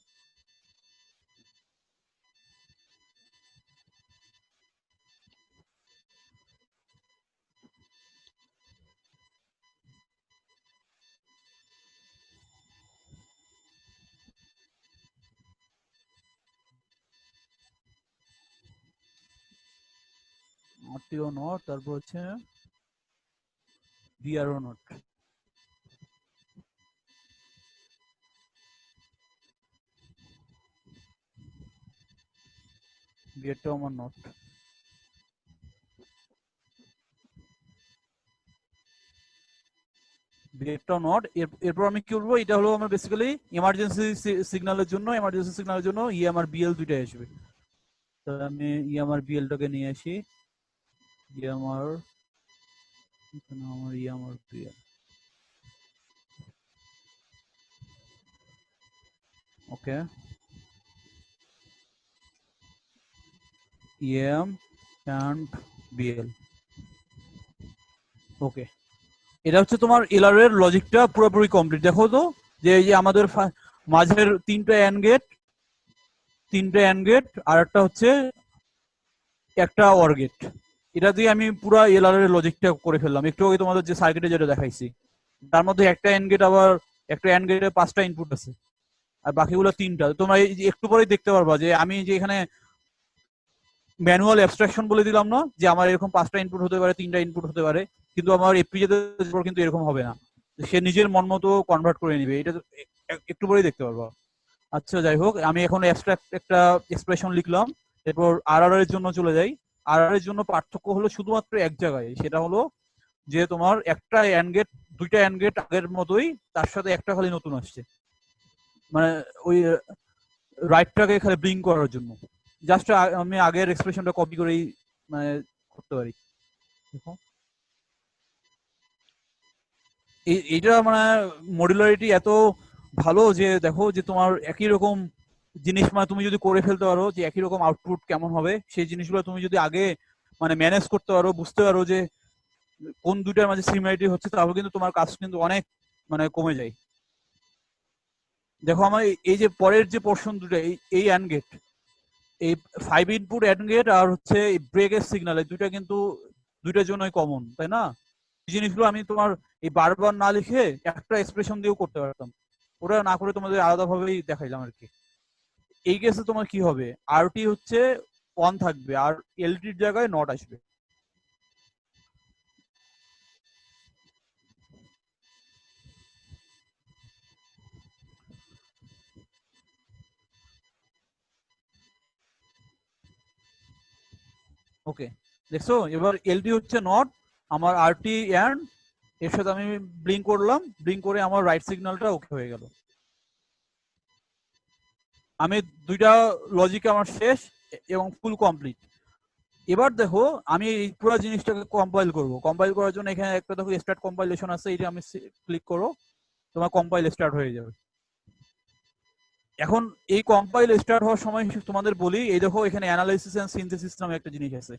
আরটিও নট, তারপর হচ্ছে বিআরও নট, বিআরটাও আমার নট। বিএডটা নট। এরপর আমি কি করবো, এটা হলো আমার বেসিক্যালি এমার্জেন্সি সিগন্যালের জন্য, এমার্জেন্সি সিগন্যালের জন্য ইএমআর বিএল দুইটাই আসবে। তো আমি ইএমআর বিএলটাকে নিয়ে আসি, ইএমআর, এখানে আমার EMR BL, okay, EM and BL। Okay, এটা হচ্ছে তোমার এলআর এর লজিকটা পুরোপুরি কমপ্লিট। দেখো তো যে এই যে আমাদের মাঝের তিনটা অ্যান্ড গেট আর একটা হচ্ছে একটা অর গেট, এটা দিয়ে আমি পুরো এলআর এর লজিকটা করে ফেললাম একটু আগে তোমাদের যে সার্কিটে যেটা দেখাইছি। তার মধ্যে একটা অ্যান্ড গেট, আবার একটা অ্যান্ড গেটে 5টা ইনপুট আছে আর বাকিগুলো 3টা। তোমরা এই যে একটু পরেই দেখতে পারবা যে আমি যে এখানে ম্যানুয়াল অ্যাবস্ট্রাকশন বলে দিলাম না, যে আমার এরকম 5টা ইনপুট হতে পারে, 3টা ইনপুট হতে পারে, কিন্তু আমার এফপিজিএ কিন্তু এরকম হবে না, সে নিজের মন মতো কনভার্ট করে নিবে। এটা একটু পরেই দেখতে পারবা। আচ্ছা যাই হোক, আমি এখন অ্যাবস্ট্রাক্ট একটা এক্সপ্রেশন লিখলাম, এরপর আরআর এর জন্য চলে যাই। আরআর এর জন্য পার্থক্য হলো শুধুমাত্র এক জায়গায়, সেটা হলো যে তোমার একটা অ্যান্ড গেট, দুইটা অ্যান্ড গেট আগের মতোই, তার সাথে একটা খালি নতুন আসছে, মানে ওই রাইটটাকে খালি ব্লিং করার জন্য। জাস্ট আমি আগের এক্সপ্রেশনটা কপি করেই মানে করতে পারি। দেখো এইটা মানে মডুলারিটি এত ভালো যে দেখো যে তোমার একই রকম জিনিস মানে তুমি যদি করে ফেলতে পারো যে একই রকম আউটপুট কেমন হবে, সেই জিনিসগুলো তুমি যদি আগে মানে ম্যানেজ করতে পারো, বুঝতে পারো যে কোন দুইটার মাঝে সিমিলারিটি হচ্ছে, তাহলে কিন্তু তোমার কাজ কিন্তু অনেক মানে কমে যায়। দেখো আমার এই যে পরের যে পোর্শন দুটো, এই অ্যান্ড গেট, এই 5 ইনপুট অ্যান্ড গেট আর হচ্ছে ব্রেকের সিগন্যাল, এই দুইটা কিন্তু দুইটার জন্যই কমন, তাই না? এই জিনিসগুলো আমি তোমার এই বারবার না লিখে একটা এক্সপ্রেশন দিয়েও করতে পারতাম, ওটা না করে তোমাদের আলাদাভাবেই দেখাইলাম আর কি। এই কেসে তোমার কি হবে, আরটি হচ্ছে 1 থাকবে আর এলটির জায়গায় নট আসবে। ওকে, দেখছো এবার এলটি হচ্ছে নট, আমার আরটি অ্যান্ড এর সাথে আমি ব্লিঙ্ক করলাম, ব্লিঙ্ক করে আমার রাইট সিগন্যালটা ওকে হয়ে গেল। আমি দুইটা লজিক আমার শেষ এবং ফুল কমপ্লিট। এবার দেখো আমি এই পুরো জিনিসটাকে কম্পাইল করব। কম্পাইল করার জন্য এখানে একটা দেখো স্টার্ট কম্পাইলেশন আছে, এটা আমি ক্লিক করো, তোমার কম্পাইল স্টার্ট হয়ে যাবে। এখন এই কম্পাইল স্টার্ট হওয়ার সময় তোমাদের বলি, এই দেখো এখানে অ্যানালাইসিস এন্ড সিনথেসিস নামে একটা জিনিস আছে।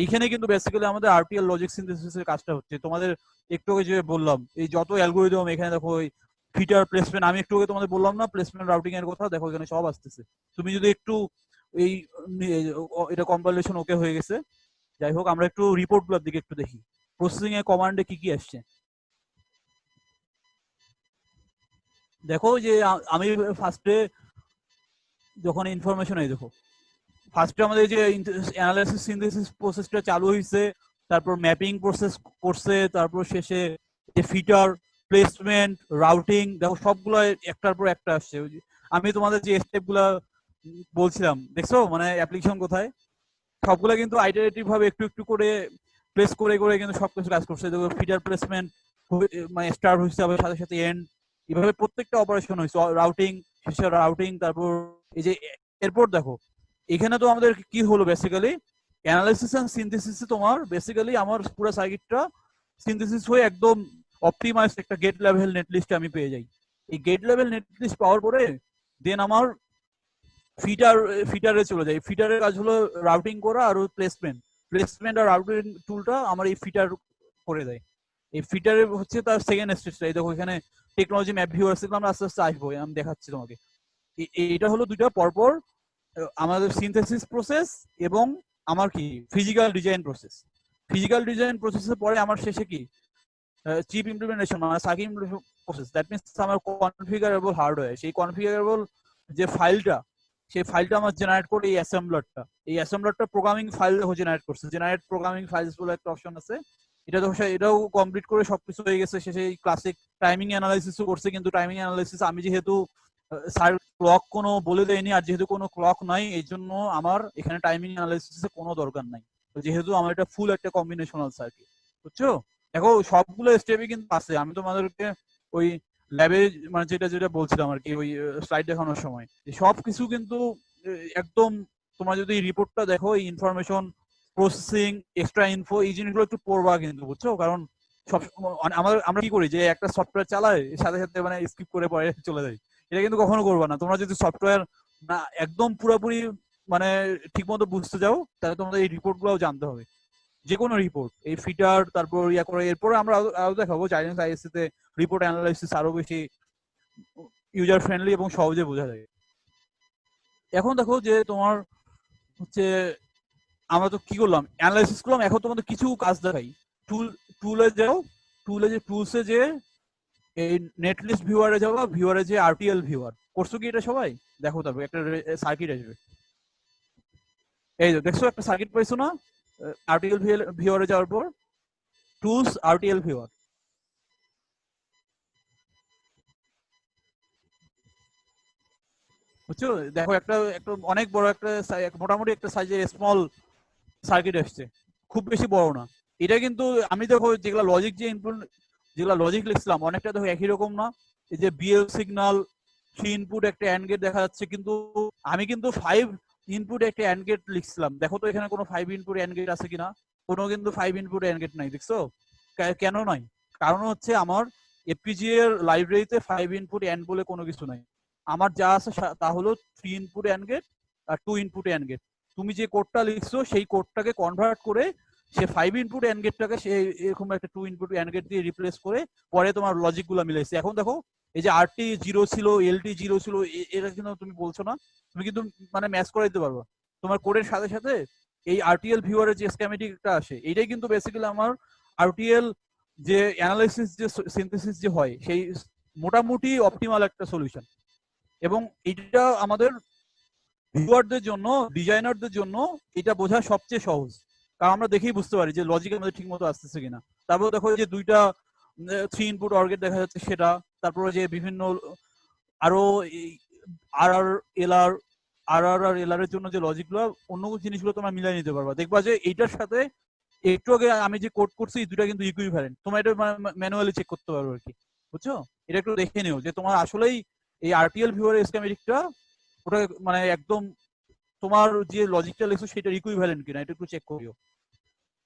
এইখানে কিন্তু বেসিক্যালি আমাদের আরটিএল লজিক সিনথেসিসের কাজটা হচ্ছে। তোমাদের একটু আগে যে বললাম এই যত অ্যালগরিদম এখানে দেখো, ওই ফিটার প্লেসমেন্ট, আমি একটু আগে তোমাদের বললাম না প্লেসমেন্ট রাউটিং এর কথা, দেখো এখানে সব আসতেছে। তুমি যদি একটু এই এটা কম্পাইলেশন ওকে হয়ে গেছে। যাই হোক, আমরা একটু রিপোর্ট গুলোর দিকে একটু দেখি, প্রসেসিং এর কমান্ডে কি কি আসছে। দেখো যে আমি ফার্স্টে যখন ইনফরমেশন, এই দেখো ফার্স্টে আমাদের যে অ্যানালাইসিস সিনথেসিস প্রসেসটা চালু হয়েছে, তারপর ম্যাপিং প্রসেস করছে, তারপর শেষে যে ফিটার প্লেসমেন্ট রাউটিং, দেখো সবগুলো একটার পর একটা আসছে। আমি তোমাদের যে স্টেপগুলো বলছিলাম দেখছো, মানে অ্যাপ্লিকেশন কোথায়, সবগুলো কিন্তু আইটারেটিভ ভাবে একটু একটু করে প্লেস করে করে কিন্তু সবকিছু কাজ করছে। দেখো ফিটার প্লেসমেন্ট মানে স্টার্ট হয়েছে, আবার সাথে সাথে এন্ড, এভাবে প্রত্যেকটা অপারেশন হয়েছে, রাউটিং শেষে রাউটিং, তারপর এই যে এরপর দেখো এখানে তো আমাদের কি হলো বেসিক্যালি অ্যানালাইসিস এন্ড সিনথেসিসে তোমার বেসিক্যালি আমার পুরো সার্কিটটা সিনথেসিস হয়ে একদম অপটিমাইজ একটা গেট লেভেল নেটলিস্ট আমি পেয়ে যাই। এই গেট লেভেল নেটলিস্ট পাওয়ার পরে দেন আমার ফিটারে চলে যাই। ফিটারের কাজ হলো রাউটিং করা আর প্লেসমেন্ট আর রাউটিং টুলটা আমার এই ফিটার করে দেয়। এই ফিটারে হচ্ছে তার সেকেন্ড স্টেজটা, এই দেখো এখানে টেকনোলজি ম্যাপ ভিউ আছে, আমরা আস্তে আস্তে আসবো, আমি দেখাচ্ছি তোমাকে। এটা হলো দুইটা পরপর আমাদের সিনথেসিস প্রসেস এবং আমার কি physical design process. Physical design প্রসেসের পরে আমার শেষে কি চিপ ইমপ্লিমেন্টেশন মানে সার্কিট প্রসেস, দ্যাট মিনস আমার কনফিগারেবল হার্ডওয়্যার। সেই কনফিগারেবল যে ফাইলটা, সেই ফাইলটা আমার জেনারেট করে এই অ্যাসেম্বলারটা প্রোগ্রামিং ফাইল দেখো জেনারেট করছে, জেনারেট প্রোগ্রামিং ফাইলস বলে একটা অপশন আছে। এটা দেখো এটাও কমপ্লিট করে সবকিছু হয়ে গেছে। শেষে ক্লাসিক টাইমিং অ্যানালাইসিসও করছে, কিন্তু টাইমিং অ্যানালাইসিস আমি যেহেতু স্যার ক্লক কোনো বলে দেয়নি আর যেহেতু কোনো ক্লক নাই, এই জন্য আমার এখানে টাইমিং অ্যানালাইসিসের কোনো দরকার নাই, যেহেতু আমার এটা ফুল একটা কম্বিনেশনাল সার্কিট। বুঝছো? দেখো সবগুলো স্টেপই কিন্তু আছে, আমি তোমাদেরকে ওই ল্যাবে মানে যেটা যেটা বলছিলাম আর কি ওই স্লাইড দেখানোর সময়, সবকিছু কিন্তু একদম তোমরা যদি রিপোর্টটা দেখো, এই ইনফরমেশন প্রসেসিং এক্সট্রা ইনফো এই জিনিসগুলো একটু পড়বা কিন্তু, বুঝছো? কারণ সব আমরা কি করি যে একটা সফটওয়্যার চালায় সাথে সাথে মানে স্কিপ করে পরে চলে যায়, এটা কিন্তু কখনো করবে না। তোমরা যদি সফটওয়্যার না একদম পুরোপুরি মানে ঠিক মতো বুঝতে যাও, তাহলে তোমাদের এই রিপোর্ট গুলাও জানতে হবে, যে কোনো রিপোর্ট, এই ফিটার, তারপর ইয়া করে। এরপরে আমরা আরো দেখাবো জাইনেক্স আইএসসি তে রিপোর্ট অ্যানালাইসিস আরো বেশি ইউজার ফ্রেন্ডলি এবং সহজে বোঝা যায়। এখন দেখো যে তোমার হচ্ছে আমরা তো কি করলাম, অ্যানালাইসিস করলাম। এখন তোমাদের কিছু কাজ দেখাই। টুলে যাও, টুলে যে টুলসে যে এই নেটলিস্ট ভিউয়ারে যাও, ভিউয়ারে যে আরটিএল ভিউয়ার করছো কি এটা সবাই দেখো, তারপর একটা সার্কিট আসবে। এই যে দেখছো একটা সার্কিট পাইছো না আরটিএল ভিউয়ারে যাওয়ার পর? টুলস আরটিএল ভিউয়ার, বুঝছো? দেখো একটা একটা অনেক বড় একটা মোটামুটি একটা সাইজের স্মল সার্কিট আসছে, খুব বেশি বড় না। এটা কিন্তু আমি দেখো যেগুলা লজিক যে ইনপুট, যেগুলা লজিক লিখছিলাম অনেকটা দেখো একই রকম না। এই যে বিএল সিগন্যাল 3 ইনপুট একটা অ্যান্ড গেট দেখা যাচ্ছে, কিন্তু আমি কিন্তু 5 ইনপুট একটা অ্যান্ড গেট লিখছিলাম। দেখো তো এখানে কোনো 5 ইনপুট অ্যান্ড গেট আছে কিনা? কোনো কিন্তু 5 ইনপুট অ্যান্ড গেট নাই, দেখছো? কেন নাই? কারণ হচ্ছে আমার এফপিজিএ এর লাইব্রেরিতে 5 ইনপুট অ্যান্ড বলে কোনো কিছু নাই। আমার যা আছে তা হলো 3 ইনপুট অ্যান্ড গেট আর 2 ইনপুট অ্যান্ড গেট। তুমি যে কোডটা লিখছো সেই কোডটাকে কনভার্ট করে সে 5 ইনপুট অ্যান্ড গেটটাকে সে এরকম একটা 2 ইনপুট অ্যান্ড গেট দিয়ে রিপ্লেস করে পরে তোমার লজিক গুলো মিলাইছে। এখন দেখো এই যে আরটি 0 ছিল, এলটি 0 ছিল, এটা কিন্তু তুমি বলছো না, তুমি কিন্তু মানে ম্যাচ করে দিতে পারবা তোমার কোডের সাথে সাথে। এই আরটিএল ভিউয়ারের যে স্কিমেটিকটা আসে, এইটাই কিন্তু বেসিক্যালি আমার আরটিএল যে অ্যানালাইসিস যে সিনথেসিস যে হয় সেই মোটামুটি অপটিমাল একটা সলিউশন। এবং এটা আমাদের ভিউয়ারদের জন্য, ডিজাইনারদের জন্য এটা বোঝা সবচেয়ে সহজ, কারণ আমরা দেখেই বুঝতে পারি যে লজিক আমাদের ঠিক মতো আসতেছে কিনা। তারপর দেখো যে দুইটা 3 ইনপুট অর্গেট দেখা যাচ্ছে সেটা, তারপরে যে বিভিন্ন আরো আর আর এল আর আর এল আর এর জন্য যে লজিকগুলো, অন্য জিনিসগুলো তোমরা মিলাই নিতে পারবা। দেখবা যে এইটার সাথে একটু আগে আমি যে কোড করছি এই দুটা কিন্তু ইকুইভ্যালেন্ট। তোমরা এটা ম্যানুয়ালি চেক করতে পারো আর কি, বুঝছো? এটা একটু দেখে নিও যে তোমার আসলেই এই আরটিএল ভিউয়ার স্কিমেটিকটা ওটা মানে একদম তোমার যে লজিকটা লিখছো সেটা ইকুইভ্যালেন্ট কিনা, এটা একটু চেক করিও।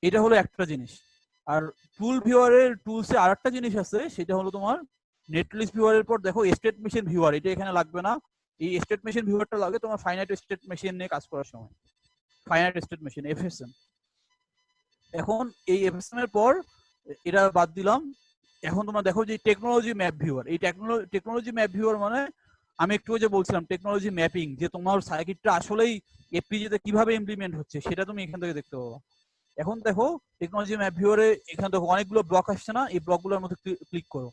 এটা হলো একটা জিনিস। আর টুল ভিউয়ারের টুলসে আরেকটা জিনিস আছে, সেটা হলো তোমার নেটলিস্ট ভিউয়ারের পর দেখো স্টেট মেশিন ভিউয়ার, এটা এখানে লাগবে না। এই স্টেট মেশিন ভিউয়ারটা লাগে তোমার ফাইনাইট স্টেট মেশিন নিয়ে কাজ করার সময়, ফাইনাইট স্টেট মেশিন এফএসএম। এখন এই এফএসএম এর পর এটা বাদ দিলাম। এখন তোমরা দেখো যে টেকনোলজি ম্যাপ ভিউয়ার, এই টেকনোলজি ম্যাপ ভিউয়ার মানে আমি একটু যে বলছিলাম টেকনোলজি ম্যাপিং, যে তোমার সার্কিটটা আসলেই এফপিজিএ তে কিভাবে ইমপ্লিমেন্ট হচ্ছে সেটা তুমি এখান থেকে দেখতে পাবো। এখন দেখো টেকনোলজি ম্যাপ ভিউয়ারে এখানে দেখো অনেকগুলো ব্লক আসছে না, এই ব্লকগুলোর মধ্যে ক্লিক করো।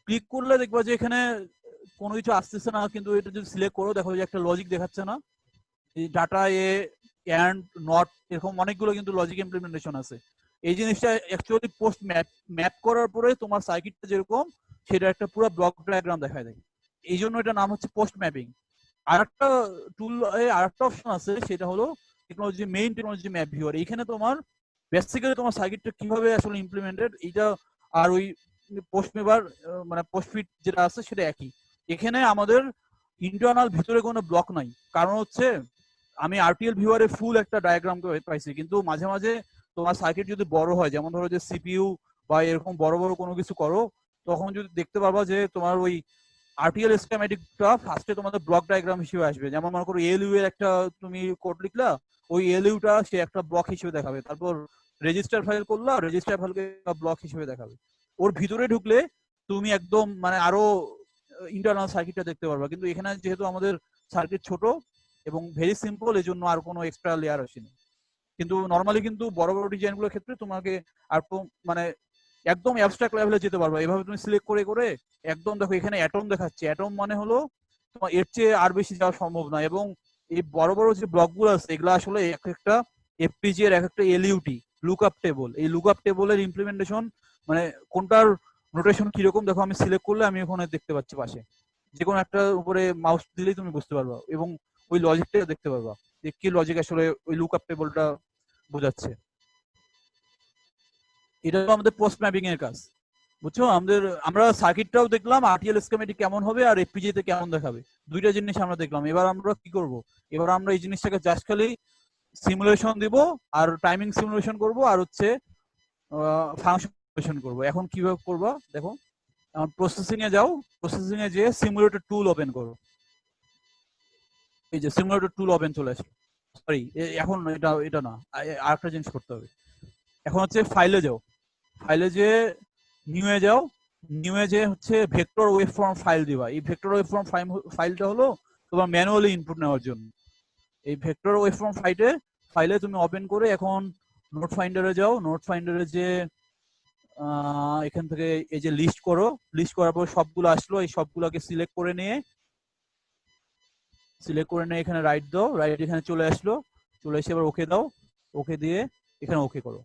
ক্লিক করলে দেখবা যে এখানে কোনো কিছু আসতেছে না, কিন্তু এটা যদি সিলেক্ট করো দেখো যে একটা লজিক দেখাচ্ছে না, এই ডাটা এ অ্যান্ড নট, এরকম অনেকগুলো কিন্তু লজিক ইমপ্লিমেন্টেশন আছে। এই জিনিসটা অ্যাকচুয়ালি পোস্ট ম্যাপ করার পরে তোমার সার্কিটটা যেরকম সেটা একটা পুরো ব্লক ডায়াগ্রাম দেখায় দেয়। এই জন্য এটা নাম হচ্ছে পোস্ট ম্যাপিং। আরেকটা টুল, আরেকটা অপশন আছে, সেটা হলো মেইন টেকনোলজি ম্যাপ ভিউয়ার। এখানে তোমার বেসিক্যালি তোমার সার্কিটটা কিভাবে আসলে ইমপ্লিমেন্টেড এইটা, আর ওই পোস্ট মেবার মানে পোস্ট ফিট যেটা আছে সেটা একই। এখানে আমাদের ইন্টারনাল ভিতরে কোনো ব্লক নাই, কারণ হচ্ছে আমি আরটিএল ভিউয়ারে ফুল একটা ডায়াগ্রাম পাইছি, কিন্তু মাঝে মাঝে তোমার সার্কিট যদি বড় হয়, যেমন ধরো যে সিপিইউ বা এরকম বড় বড় কোনো কিছু করো, তখন যদি দেখতে পারবা যে তোমার ওই আরটিএল স্কিমেটিকটা ফার্স্টে তোমাদের ব্লক ডায়াগ্রাম হিসেবে আসবে। যেমন মনে করো এলইউ এর একটা তুমি কোড লিখলা, ওই এলইউটা সে একটা ব্লক হিসেবে দেখাবে। তারপর রেজিস্টার ফাইল করলা, রেজিস্টার ফাইলকে ব্লক হিসেবে দেখাবে। ওর ভিতরে ঢুকলে তুমি একদম মানে আরো ইন্টারনাল সার্কিটটা দেখতে পারবা। কিন্তু এখানে যেহেতু আমাদের সার্কিট ছোট এবং ভেরি সিম্পল, এই জন্য আর কোনো এক্সট্রা লেয়ার আসেনি। কিন্তু নর্মালি কিন্তু বড় বড় ডিজাইনগুলোর ক্ষেত্রে তোমাকে আর মানে একদম অ্যাবস্ট্রাক্ট লেভেলে যেতে পারবা। এভাবে তুমি সিলেক্ট করে করে একদম দেখো এখানে অ্যাটম দেখাচ্ছে। অ্যাটম মানে হলো তোমার এর চেয়ে আর বেশি যাওয়া সম্ভব না। এবং এই বড় বড় যে ব্লকগুলো আছে এগুলো আসলে এক একটা এফপিজি এর এক একটা এলইউটি লুকআপ টেবল। এই লুকআপ টেবলের ইমপ্লিমেন্টেশন মানে কোনটার নোটেশন কিরকম দেখো আমি সিলেক্ট করলে আমি ওখানে দেখতে পাচ্ছি পাশে, যে কোনো একটা উপরে মাউস দিলেই তুমি বুঝতে পারবা এবং ওই লজিকটা দেখতে পারবা যে কি লজিক আসলে ওই লুকআপ টেবলটা বোঝাচ্ছে। এটা হলো আমাদের পোস্ট ম্যাপিং এর কাজ, বুঝছো? আমরা সার্কিটটাও দেখলাম, আরটিএল স্কিমেটিক কেমন হবে আর এফপিজি তে কেমন দেখাবে, দুইটা জিনিস আমরা দেখলাম। এবার আমরা কি করব, এবার আমরা এই জিনিসটাকে জাস্ট খালি সিমুলেশন দিব, আর টাইমিং সিমুলেশন করব, আর হচ্ছে ফাংশন সিমুলেশন করব। এখন কিভাবে করব দেখো, প্রসেসিং এ যাও, প্রসেসিং এ যেয়ে সিমুলেটর টুল ওপেন করো। এই যে সিমুলেটর টুল ওপেন চলে আসলো। সরি, এখন এটা না, আরেকটা জিনিস করতে হবে। এখন হচ্ছে ফাইলে যাও, ফাইলে যে নিউ এ যাও, নিউ এ যে হচ্ছে ভেক্টর ওয়েব ফর্ম ফাইল দিবা। এই ভেক্টর ওয়েব ফর্ম ফাইলটা হলো তোমার ম্যানুয়ালি ইনপুট নেওয়ার জন্য। এই ভেক্টর ওয়েব ফর্ম ফাইলে তুমি ওপেন করে এখন নোট ফাইন্ডারে যাও, নোট ফাইন্ডারে যে এখান থেকে এই যে লিস্ট করো, লিস্ট করার পর সবগুলো আসলো, এই সবগুলোকে সিলেক্ট করে নিয়ে এখানে রাইট দাও, রাইট এখানে চলে আসলো, চলে এসে এবার ওকে দাও, ওকে দিয়ে এখানে ওকে করো।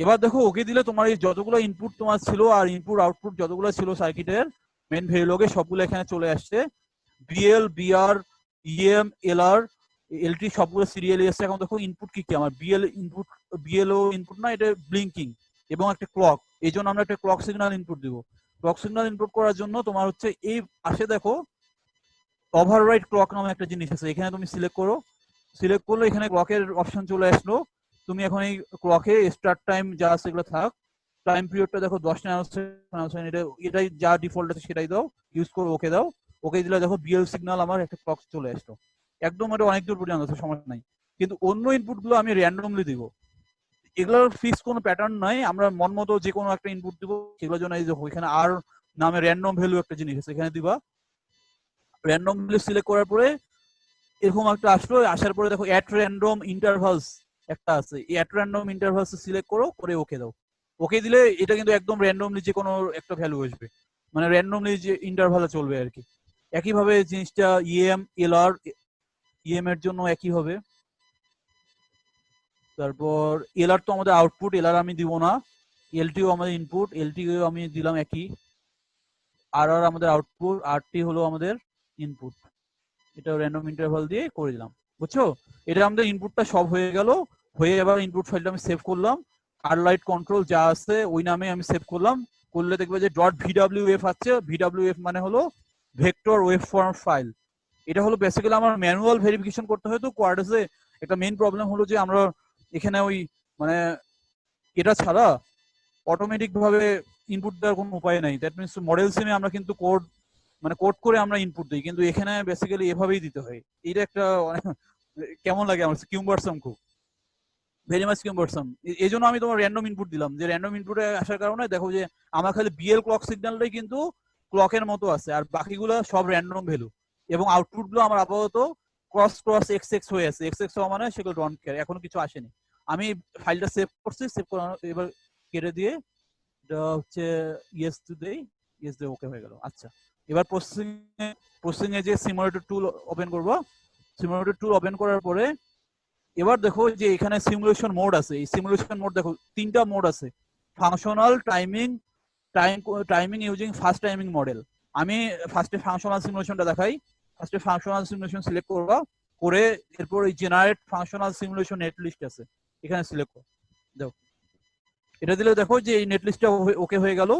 এবার দেখো ওকে দিলে তোমার এই যতগুলো ইনপুট তোমার ছিল আর ইনপুট আউটপুট যতগুলো ছিল সার্কিটের মেন ভেরিলোগে সবগুলো এখানে চলে আসছে। BL, BR, EM, LR, LT সবগুলো সিরিয়ালি আসছে। এখন দেখো ইনপুট কি কি আমার বিএলও ইনপুট না, এটা ব্লিঙ্কিং এবং একটা ক্লক, এই জন্য আমরা একটা ক্লক সিগন্যাল ইনপুট দিব। ক্লক সিগন্যাল ইনপুট করার জন্য তোমার হচ্ছে এই পাশে দেখো ওভাররাইড ক্লক নামে একটা জিনিস আছে, এখানে তুমি সিলেক্ট করো, সিলেক্ট করলে এখানে ক্লকের অপশন চলে আসলো। তুমি এখন এই ক্লকে স্টার্ট টাইম যা আছে এগুলো থাক, টাইম পিরিয়ডটা দেখো 10 ন্যানোসেকেন্ড, এটাই যা ডিফল্ট আছে সেটাই দাও, ইউজ করো, ওকে দাও। ওকে দিলে দেখো বিএল সিগন্যাল আমার একটা ক্লক চলে আসলো। একদম এটা অনেক দূর পর্যন্ত আছে, সমস্যা নাই। কিন্তু অন্য ইনপুট গুলো আমি র্যান্ডমলি দিব, এগুলোর ফিক্স কোনো প্যাটার্ন নাই, আমরা মন মতো যে কোনো একটা ইনপুট দিব। সেগুলোর জন্য এই দেখো এখানে আর নামে র্যান্ডম ভ্যালু একটা জিনিস আছে, এখানে দিবা। র্যান্ডম ভ্যালু সিলেক্ট করার পরে এরকম একটা আসলো, আসার পরে দেখো অ্যাট র্যান্ডম ইন্টারভালস একটা আছে, এই অ্যাট র্যান্ডম ইন্টারভালস সিলেক্ট করো, করে ওকে দাও। ওকে দিলে এটা কিন্তু একদম র্যান্ডমলি যে কোনো একটা ভ্যালু আসবে, মানে র্যান্ডমলি যে ইন্টারভালে চলবে আর কি। একইভাবে জিনিসটা ইএম, এলআর, ইএম এর জন্য একই হবে। তারপর এলআর তো আমাদের আউটপুট, এলআর আমি দিব না। এলটিও আমাদের ইনপুট, এলটিও আমি দিলাম একই। আর আর আমাদের আউটপুট, আরটি হলো আমাদের ইনপুট। এটা র্যান্ডম ইন্টারভাল দিয়ে করে দিলাম, বুঝছো? এটা আমাদের ইনপুটটা সব হয়ে গেল। হয়ে এবার ইনপুট ফাইলটা আমি সেভ করলাম, আর লাইট কন্ট্রোল যা আছে ওই নামে আমি সেভ করলাম। করলে দেখবে যে .vwf আছে, ভিডব্লিউএফ মানে হলো ভেক্টর ওয়েব ফর্ম ফাইল। এটা হলো বেসিক্যালি আমার ম্যানুয়াল ভেরিফিকেশন করতে হয়। তো কোয়াড্রেসে একটা মেইন প্রবলেম হলো যে আমরা এখানে ওই মানে এটা ছাড়া অটোমেটিক ভাবে ইনপুট দেওয়ার কোনো উপায় নাই। দ্যাট মিনস মডেল সিমে আমরা কিন্তু কোড করে আমরা ইনপুট দিই, কিন্তু এখানে বেসিক্যালি এভাবেই দিতে হয়। এটা একটা কেমন লাগে আমার, কিউমবারসাম খুব, ভেরি মাচ কিউমবারসাম। এই জন্য আমি তোমার র্যান্ডম ইনপুট দিলাম, যে র্যান্ডম ইনপুটে আসার কারণে দেখো যে আমার খালি বিএল ক্লক সিগন্যালটাই কিন্তু ক্লকের মতো আছে, আর বাকিগুলো সব র্যান্ডম ভ্যালু। এবং আউটপুট গুলো আমার আপাতত ক্রস এক্স এক্স হয়ে আছে, এক্স এক্স হওয়া মানে সেগুলো ডন্ট কেয়ার, এখনো কিছু আসেনি। আমি ফাইলটা সেভ করছি, সেভ করানো এবার কেটে দিয়ে এটা হচ্ছে ইয়েস টু দেই, ইয়েস দিয়ে ওকে হয়ে গেল। আচ্ছা, এবার প্রসেসিং এ যে সিমুলেটর টুল ওপেন করব। সিমুলেটর টুল ওপেন করার পরে এবার দেখো যে এখানে সিমুলেশন মোড আছে। এই সিমুলেশন মোড দেখো তিনটা মোড আছে, functional, timing using fast timing model. আমি ফার্স্টে ফাংশনাল সিমুলেশনটা দেখাই। ফার্স্টে ফাংশনাল সিমুলেশন সিলেক্ট করবা, করে এরপর এই generate functional simulation net list আছে, এখানে সিলেক্ট করো। দেখো এটা দিলে দেখো যে এই নেট লিস্টটা ওকে হয়ে গেল।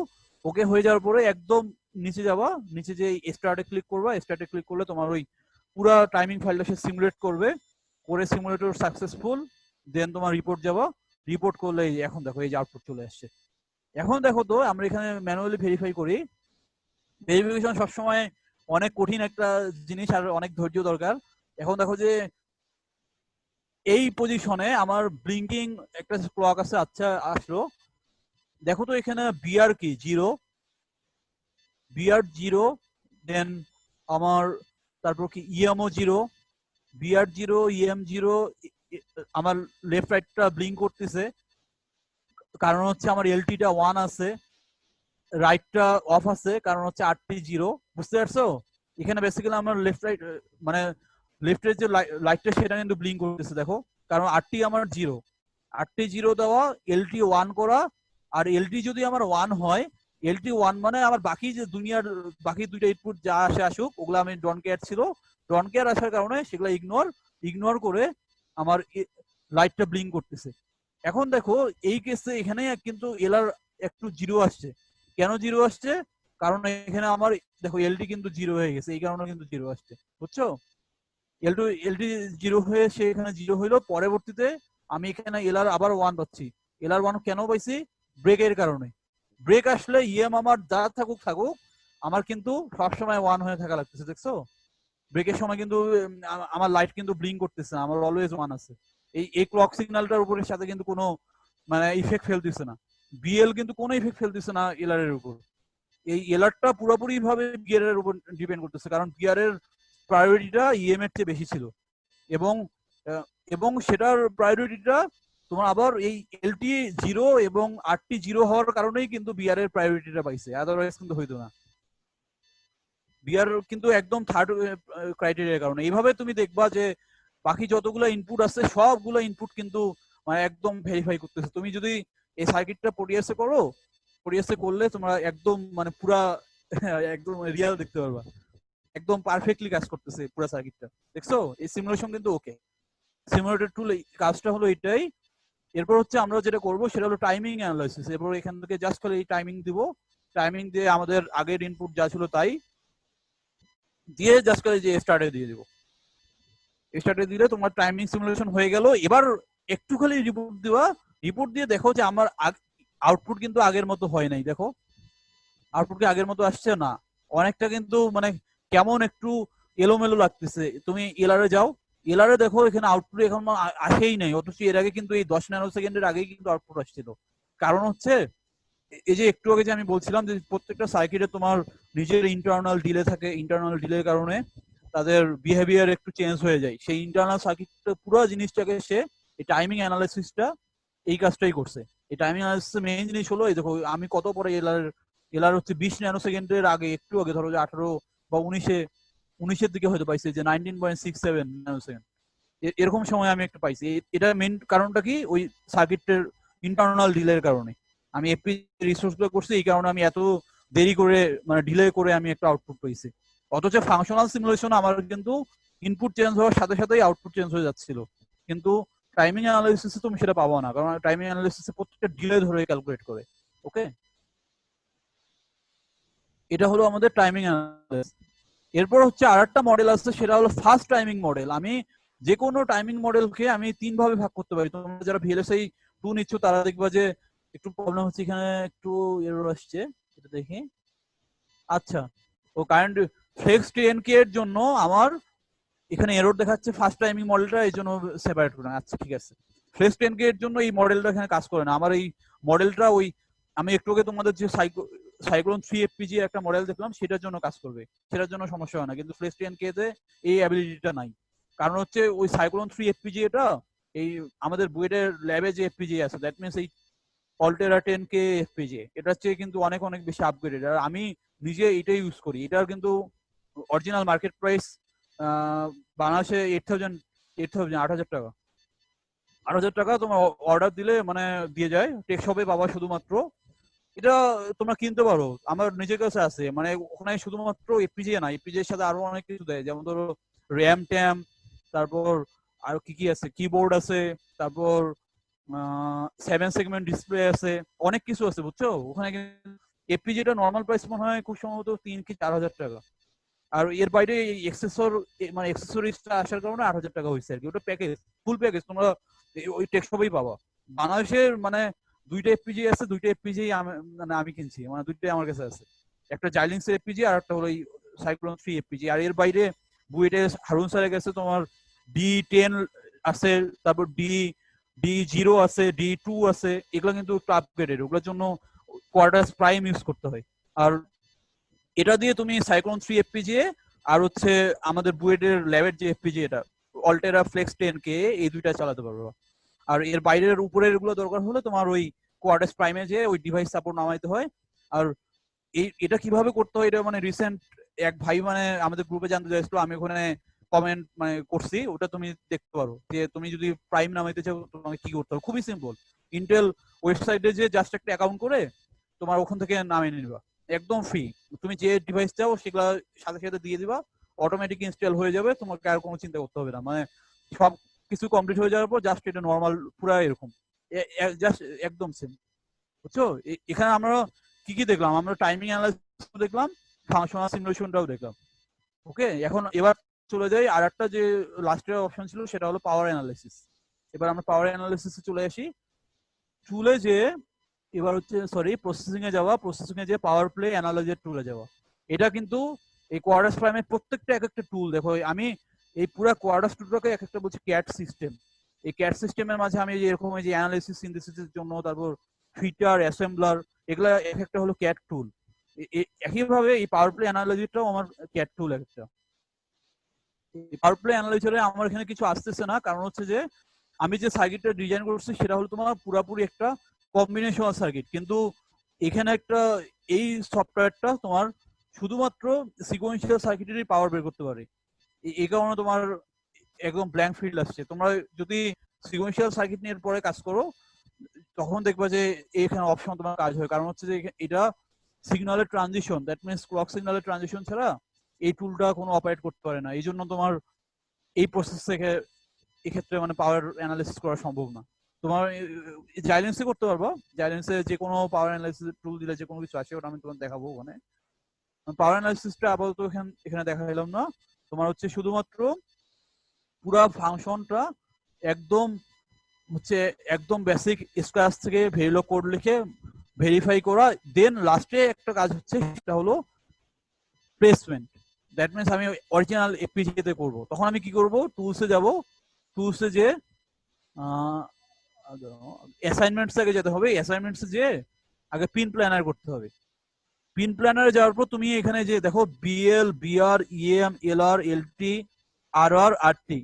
ওকে হয়ে যাওয়ার পরে একদম নিচে যাবা, নিচে যে স্টার্টে ক্লিক করবা, স্টার্টে ক্লিক করলে তোমার ওই পুরো টাইমিং ফাইলটা সে সিমুলেট করবে, করে সিমুলেটর সাকসেসফুল। দেন তোমার রিপোর্ট যাবা, রিপোর্ট করলে এখন দেখো এই যে আউটপুট চলে আসছে। এখন দেখো তো আমরা এখানে ম্যানুয়ালি ভেরিফাই করি। ভেরিফিকেশন সবসময় অনেক কঠিন একটা জিনিস আর অনেক ধৈর্য দরকার। এখন দেখো যে এই পজিশনে আমার ব্লিঙ্কিং একটা ক্লক আছে, আচ্ছা আসলো। দেখো তো এখানে বিআর কি 0, বিআর 0, দেন আমার তারপর কি ইএমও 0, বিআর 0, ইএম 0। আমার লেফট রাইটটা ব্লিঙ্ক করতেছে, কারণ হচ্ছে আমার এলটিটা 1 আছে, রাইটটা অফ আছে কারণ হচ্ছে আরটি 0। বুঝতে পারছো? এখানে বেসিক্যালি আমার লেফট রাইট মানে লেফটের যে লাইটটা সেটা কিন্তু ব্লিঙ্ক করতেছে দেখো, কারণ আরটি আমার 0, আরটি 0 দেওয়া, এলটি 1 করা। আর এলটি যদি আমার 1 হয়, এলটি 1 মানে আমার বাকি যে দুনিয়ার বাকি দুইটা ইনপুট যা আসে আসুক, ওগুলো আমি ডন কেয়ার ছিল, ডন কেয়ার আসার কারণে সেগুলো ইগনোর করে আমার লাইটটা ব্লিঙ্ক করতেছে। এখন দেখো এই কেসে এখানে কিন্তু এলআর একটু 0 আসছে। কেন 0 আসছে? কারণ এখানে আমার দেখো এলটি কিন্তু 0 হয়ে গেছে, এই কারণে কিন্তু 0 আসছে, বুঝছো? এলটি 0 হয়ে সে এখানে 0 হইলো, পরবর্তীতে আমি এখানে এলআর আবার 1 পাচ্ছি। এলআর 1 কেন পাইছি? ব্রেকের কারণে। ব্রেক আসলে ইএম আমার যা থাকুক থাকুক, আমার কিন্তু সবসময় 1 হয়ে থাকা লাগতেছে, দেখছো? ব্রেকের সময় কিন্তু আমার লাইট কিন্তু ব্লিঙ্ক করতেছে না, আমার অলওয়েজ 1 আছে। এই ক্লক সিগন্যালটার উপরের সাথে কিন্তু কোনো মানে ইফেক্ট ফেলতেছে না। বিএল কিন্তু কোনো ইফেক্ট ফেলতেছে না এলআর এর উপর। এই এলআরটা পুরোপুরি ভাবে গিয়ার এর উপর ডিপেন্ড করতেছে, কারণ গিয়ারের প্রায়োরিটিটা ইএম এর চেয়ে বেশি ছিল, এবং এবং সেটার প্রায়োরিটিটা তোমার আবার এই এলটি 0 এবং আরটি 0 হওয়ার কারণেই কিন্তু বিআর এর প্রায়োরিটিটা পাইছে, আদারওয়াইজ কিন্তু হইতো না। বিআর কিন্তু একদম থার্ড ক্রাইটেরিয়ার কারণে। এইভাবে তুমি দেখবা যে বাকি যতগুলো ইনপুট আছে সবগুলো ইনপুট কিন্তু মানে একদম ভেরিফাই করতেছে। তুমি যদি এই সার্কিটটা পোডিয়াসে করো, পোডিয়াসে করলে তোমরা একদম মানে পুরা একদম রিয়াল দেখতে পারবা, একদম পারফেক্টলি কাজ করতেছে পুরো সার্কিটটা, দেখছো? এই সিমুলেশন কিন্তু ওকে। সিমুলেটর টুল কাজটা হলো এটাই। এরপর হচ্ছে আমরা যেটা করব সেটা হলো টাইমিং অ্যানালাইসিস। এরপর এখান থেকে জাস্ট খালি টাইমিং দিব, টাইমিং দিয়ে আমাদের আগের ইনপুট যা ছিল তাই দিয়ে জাস্ট খালি যে স্টার্টে দিয়ে দিব। স্টার্টে দিলে তোমার টাইমিং সিমুলেশন হয়ে গেল। এবার একটু খালি রিপোর্ট দিবা, রিপোর্ট দিয়ে দেখো যে আমার আউটপুট কিন্তু আগের মতো হয় নাই। দেখো আউটপুট কি আগের মতো আসছে না, অনেকটা কিন্তু মানে কেমন একটু এলোমেলো লাগতেছে। তুমি এলআরে যাও, এলআরে দেখো এখানে আউটপুট এখন আসেই নাই, অথচ এর আগে কিন্তু এই 10 ন্যানো সেকেন্ডের আগেই কিন্তু আউটপুট আসছিল। কারণ হচ্ছে এই যে একটু আগে যে আমি বলছিলাম যে প্রত্যেকটা সার্কিটে তোমার নিজের ইন্টারনাল ডিলে থাকে, ইন্টারনাল ডিলের কারণে তাদের বিহেভিয়ার একটু চেঞ্জ হয়ে যায়। সেই ইন্টারনাল সার্কিটটা পুরো জিনিসটাকে সে এই টাইমিং অ্যানালাইসিসটা এই কাজটাই করছে। এই টাইমিং অ্যানালাইসিস মেইন জিনিস হলো এই দেখো আমি কত পরে এলআর, এলআর হচ্ছে 20 ন্যানো সেকেন্ডের আগে, একটু আগে ধরো যে 18 বা 19-এর দিকে হয়তো পাইছে যে 19.67 ন্যানো সেকেন্ড, এরকম সময় আমি একটা পাইছি। এটা মেইন কারণটা কি, ওই সার্কিটের ইন্টারনাল ডিলের কারণে আমি এপি রিসোর্স গুলো করছি, এই কারণে আমি এত দেরি করে মানে ডিলে করে আমি একটা আউটপুট পাইছি। অথচ ফাংশনাল সিমুলেশন আমার কিন্তু ইনপুট চেঞ্জ হওয়ার সাথে সাথেই আউটপুট চেঞ্জ হয়ে যাচ্ছিল, কিন্তু টাইমিং অ্যানালাইসিসে তুমি সেটা পাবো না, কারণ টাইমিং অ্যানালাইসিসে প্রত্যেকটা ডিলে ধরে ক্যালকুলেট করে। ওকে, এটা হলো আমাদের টাইমিং অ্যানালাইসিস। এরপর হচ্ছে আরেকটা মডেল আছে, সেটা হলো ফাস্ট টাইমিং মডেল। আমি যে কোনো টাইমিং মডেলকে আমি 3 ভাবে ভাগ করতে পারি। তোমরা যারা ভিএলএসআই 2 নিচ্ছ তারা দেখবা যে একটু প্রবলেম হচ্ছে, এখানে একটু এরর আসছে, এটা দেখি। আচ্ছা, ও কারেন্ট ফ্লেক্স 10K এর জন্য আমার এখানে এরর দেখাচ্ছে ফার্স্ট টাইমিং মডেলটা, এই জন্য সেপারেট করে। আচ্ছা ঠিক আছে, ফ্লেক্স 10K এর জন্য এই মডেলটা এখানে কাজ করে না। আমার এই মডেলটা ওই আমি একটু আগে তোমাদের যে সাইক্লোন 3 এফপিজি একটা মডেল দেখলাম সেটার জন্য কাজ করবে, সেটার জন্য সমস্যা হয় না। কিন্তু ফ্লেক্স 10K তে এই অ্যাবিলিটিটা নাই, কারণ হচ্ছে ওই সাইক্লোন 3 এফপিজি এটা এই আমাদের বুয়েটের ল্যাবে যে এফপিজি আছে, দ্যাট মিনস এই অল্টেরা 10K এফপিজি, এটা হচ্ছে কিন্তু অনেক অনেক বেশি আপগ্রেডেড। আর আমি নিজে এটাই ইউজ করি। এটার কিন্তু অরিজিনাল মার্কেট প্রাইস বাংলাদেশে 8,000 8,000 টাকা তোমার অর্ডার দিলে মানে দিয়ে যায়, টেক শপে পাবা শুধুমাত্র। এটা তোমরা কিনতে পারো, আমার নিজের কাছে আছে। মানে ওখানে শুধুমাত্র এফপিজি না, এফপিজি এর সাথে আরো অনেক কিছু দেয়, যেমন ধরো র্যাম ট্যাম, তারপর আর কি কি আছে, কিবোর্ড আছে, তারপর 7 সেগমেন্ট ডিসপ্লে আছে, অনেক কিছু আছে বুঝছো ওখানে। এফপিজিটা নর্মাল প্রাইস মনে হয় খুব সম্ভবত 3 কি 4 হাজার টাকা। আর এর বাইরে এক্সেসর মানে এক্সেসরিজটা আসার কারণে 8,000 টাকা হয়েছে আর কি। ওটা প্যাকেজ, ফুল প্যাকেজ তোমরা ওই টেক্সটপেই পাবা। বাংলাদেশের মানে 2টা এফপিজি আছে, 2টা এফপিজি মানে আমি কিনছি, মানে 2টাই আমার কাছে আছে। একটা জাইলিংস এর এফপিজি আর একটা হলো সাইক্লোন 3 এফপিজি। আর এর বাইরে বুয়েটে হারুন স্যারের কাছে তোমার D10 আছে, তারপর D0 আছে, D2 আছে। এগুলো কিন্তু একটু আপগ্রেডেড, ওগুলোর জন্য কোয়ার্টার্স প্রাইম ইউজ করতে হয়। আর এটা দিয়ে তুমি সাইক্লোন 3 এফপিজিএ আর হচ্ছে আমাদের বুয়েটের ল্যাবের যে এফপিজি এটা অল্টেরা ফ্লেক্স 10K, এই দুইটা চালাতে পারবে। আর এর বাইরের উপরের গুলো দরকার হলে তোমার ওই কোয়ার্টার্স প্রাইমে যে ওই ডিভাইস সাপোর্ট নামাইতে হয়। আর এটা কিভাবে করতে হয় এটা মানে রিসেন্ট এক ভাই মানে আমাদের গ্রুপে জানতে চাইছিল, আমি ওখানে কমেন্ট মানে করছি, ওটা তুমি দেখতে পারো যে তুমি যদি প্রাইম নামাইতে চাও তোমাকে কি করতে হবে। খুবই সিম্পল, ইন্টেল ওয়েবসাইটে যে জাস্ট একটা অ্যাকাউন্ট করে তোমার ওখান থেকে নামিয়ে নিবা, একদম ফ্রি। তুমি যে ডিভাইস চাও সেগুলো সাথে সাথে দিয়ে দিবা, অটোমেটিক ইনস্টল হয়ে যাবে, তোমাকে আর কোনো চিন্তা করতে হবে না। মানে সব কিছু কমপ্লিট হয়ে যাওয়ার পর জাস্ট এটা নর্মাল পুরো এরকম জাস্ট একদম সেম, বুঝছো? এখানে আমরা কি কি দেখলাম, আমরা টাইমিং অ্যানালাইসিস দেখলাম, ফাংশনাল সিমুলেশনটাও দেখলাম। ওকে, এখন এবার চলে যাই আর একটা যে লাস্টের অপশন ছিল সেটা হলো পাওয়ার অ্যানালাইসিস। এবার আমরা পাওয়ার অ্যানালাইসিসে চলে আসি। চুলে যে এবার হচ্ছে সরি প্রসেসিং এ যাওয়া, প্রসেসিং এ যে পাওয়ার প্লে অ্যানালাইজার টুলে যাওয়া। এটা কিন্তু এই কোয়াডাস প্রাইমের প্রত্যেকটা এক একটা টুল। দেখো আমি এই পুরো কোয়াডাস টুলটাকে এক একটা বলছি ক্যাট সিস্টেম। এই ক্যাট সিস্টেমের মাঝে আমি এরকম এই যে অ্যানালাইসিস সিনথেসিসের জন্য, তারপর ফিটার অ্যাসেম্বলার, এগুলা এক একটা হলো ক্যাট টুল। একইভাবে এই পাওয়ার প্লে অ্যানালাইজারটাও আমার ক্যাট টুল একটা। পাওয়ার প্লে অ্যানালাইজারে আমার এখানে কিছু আসতেছে না, কারণ হচ্ছে যে আমি যে সার্কিটটা ডিজাইন করছি সেটা হলো তোমার পুরাপুরি একটা কম্বিনেশনাল সার্কিট, কিন্তু এখানে একটা এই সফটওয়্যারটা তোমার শুধুমাত্র সিকোয়েন্সিয়াল সার্কিটেরই পাওয়ার বের করতে পারে। এই কারণে তোমার একদম ব্ল্যাঙ্ক ফিল্ড আসছে। তোমরা যদি সিকোয়েন্সিয়াল সার্কিট নিয়ে পরে কাজ করো তখন দেখবা যে এখানে অপশন তোমার কাজ হয়, কারণ হচ্ছে যে এটা সিগন্যালের ট্রানজিশন, দ্যাট মিনস ক্লক সিগন্যালের ট্রানজিশন ছাড়া এই টুলটা কোনো অপারেট করতে পারে না। এই জন্য তোমার এই প্রসেস থেকে এক্ষেত্রে মানে পাওয়ার অ্যানালিসিস করা সম্ভব না। তোমার জাইলেন্সে করতে পারবো, জাইলেন্সে যে কোনো পাওয়ার অ্যানালিসিস টুল দিলে যে কোনো কিছু আসে, ওটা আমি তোমাকে দেখাবো ওখানে। পাওয়ার অ্যানালিসিসটা আপাতত এখানে দেখাইলাম না। তোমার হচ্ছে শুধুমাত্র পুরো ফাংশনটা একদম হচ্ছে একদম বেসিক স্ক্র্যাচ থেকে ভেরিলো কোড লিখে ভেরিফাই করা, দেন লাস্টে একটা কাজ হচ্ছে সেটা হলো প্লেসমেন্ট। দ্যাট মিনস আমি অরিজিনাল এফপিজিএ তে করব। তখন আমি কি করব, টুলসে যাব, টুলসে যে অ্যাসাইনমেন্টস থেকে যেতে হবে, অ্যাসাইনমেন্টস যে আগে পিন প্ল্যানার করতে হবে। পিন প্ল্যানারে যাওয়ার পর তুমি এখানে যে দেখো BL, BR, EM, LR, LT, RR, RT,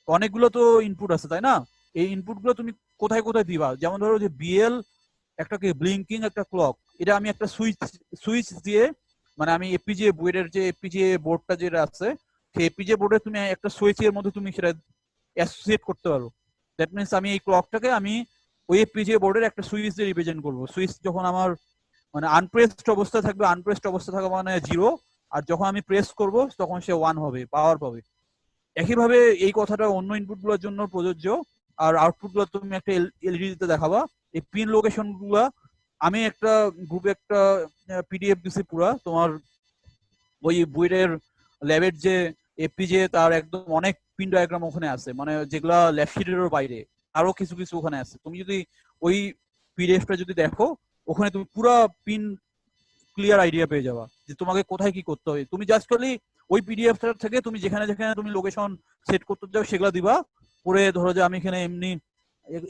অনেকগুলো তো ইনপুট আছে তাই না? এই ইনপুট গুলো তুমি কোথায় কোথায় দিবা? যেমন ধরো যে বিএল একটা কি ব্লিঙ্কিং একটা ক্লক, এটা আমি একটা সুইচ সুইচ দিয়ে মানে আমি এপিজিএ বোর্ডের যে এপিজিএ বোর্ডটা যেটা আছে সেই এপিজিএ বোর্ডে তুমি একটা সুইচের মধ্যে তুমি সেটা অ্যাসোসিয়েট করতে পারো। দ্যাট মিনস আমি এই ক্লকটাকে আমি ওই এপিজিএ বোর্ডের একটা সুইচ দিয়ে রিপ্রেজেন্ট করবো। সুইচ যখন আমার মানে আনপ্রেসড অবস্থা থাকবে, আনপ্রেসড অবস্থা থাকা মানে জিরো, আর যখন আমি প্রেস করব তখন সে 1 হবে, পাওয়ার পাবে। একইভাবে এই কথাটা অন্য ইনপুট গুলোর জন্য প্রযোজ্য। আর আউটপুট গুলো তুমি একটা এলইডি তে দেখাবা। এই পিন লোকেশন গুলা আমি একটা গ্রুপে একটা পিডিএফ দিছি পুরা তোমার ওই বইয়ের ল্যাবের যে এফপিজে তার একদম অনেক পিন ডায়াগ্রাম ওখানে আছে, মানে যেগুলা ল্যাব শিটেরও বাইরে আরো কিছু কিছু ওখানে আছে। তুমি যদি ওই পিডিএফটা যদি দেখো ওখানে তুমি পুরো পিন ক্লিয়ার আইডিয়া পেয়ে যাবা যে তোমাকে কোথায় কি করতে হবে। তুমি জাস্ট খালি ওই পিডিএফটা থেকে তুমি যেখানে যেখানে তুমি লোকেশন সেট করতে চাও সেগুলো দিবা। পরে ধরো যে আমি এখানে এমনি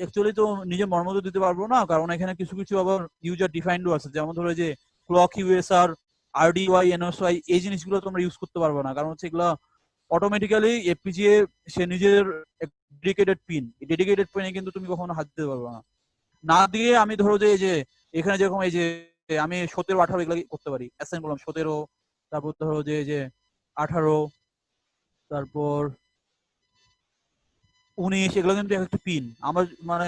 অ্যাকচুয়ালি তো নিজে মর্মত দিতে পারবো না, কারণ এখানে কিছু কিছু আবার ইউজার ডিফাইন্ডও আছে। যেমন ধরো যে ক্লক ইউএসআর, আরডিওয়াই, এনএসওয়াই, এই জিনিসগুলো তোমরা ইউজ করতে পারবো না, কারণ হচ্ছে এগুলো অটোমেটিক্যালি এফপিজিএ সে নিজের ডেডিকেটেড পিন, ডেডিকেটেড পিনে কিন্তু তুমি কখনো হাত দিতে পারবে না। না দিয়ে আমি ধরো যে এই যে এখানে যেরকম এই যে আমি 17, 18 এগুলো করতে পারি, অ্যাসাইন করলাম 17, তারপর ধরো যে এই যে 18, তারপর 19, এগুলো কিন্তু একটা পিন। আমার মানে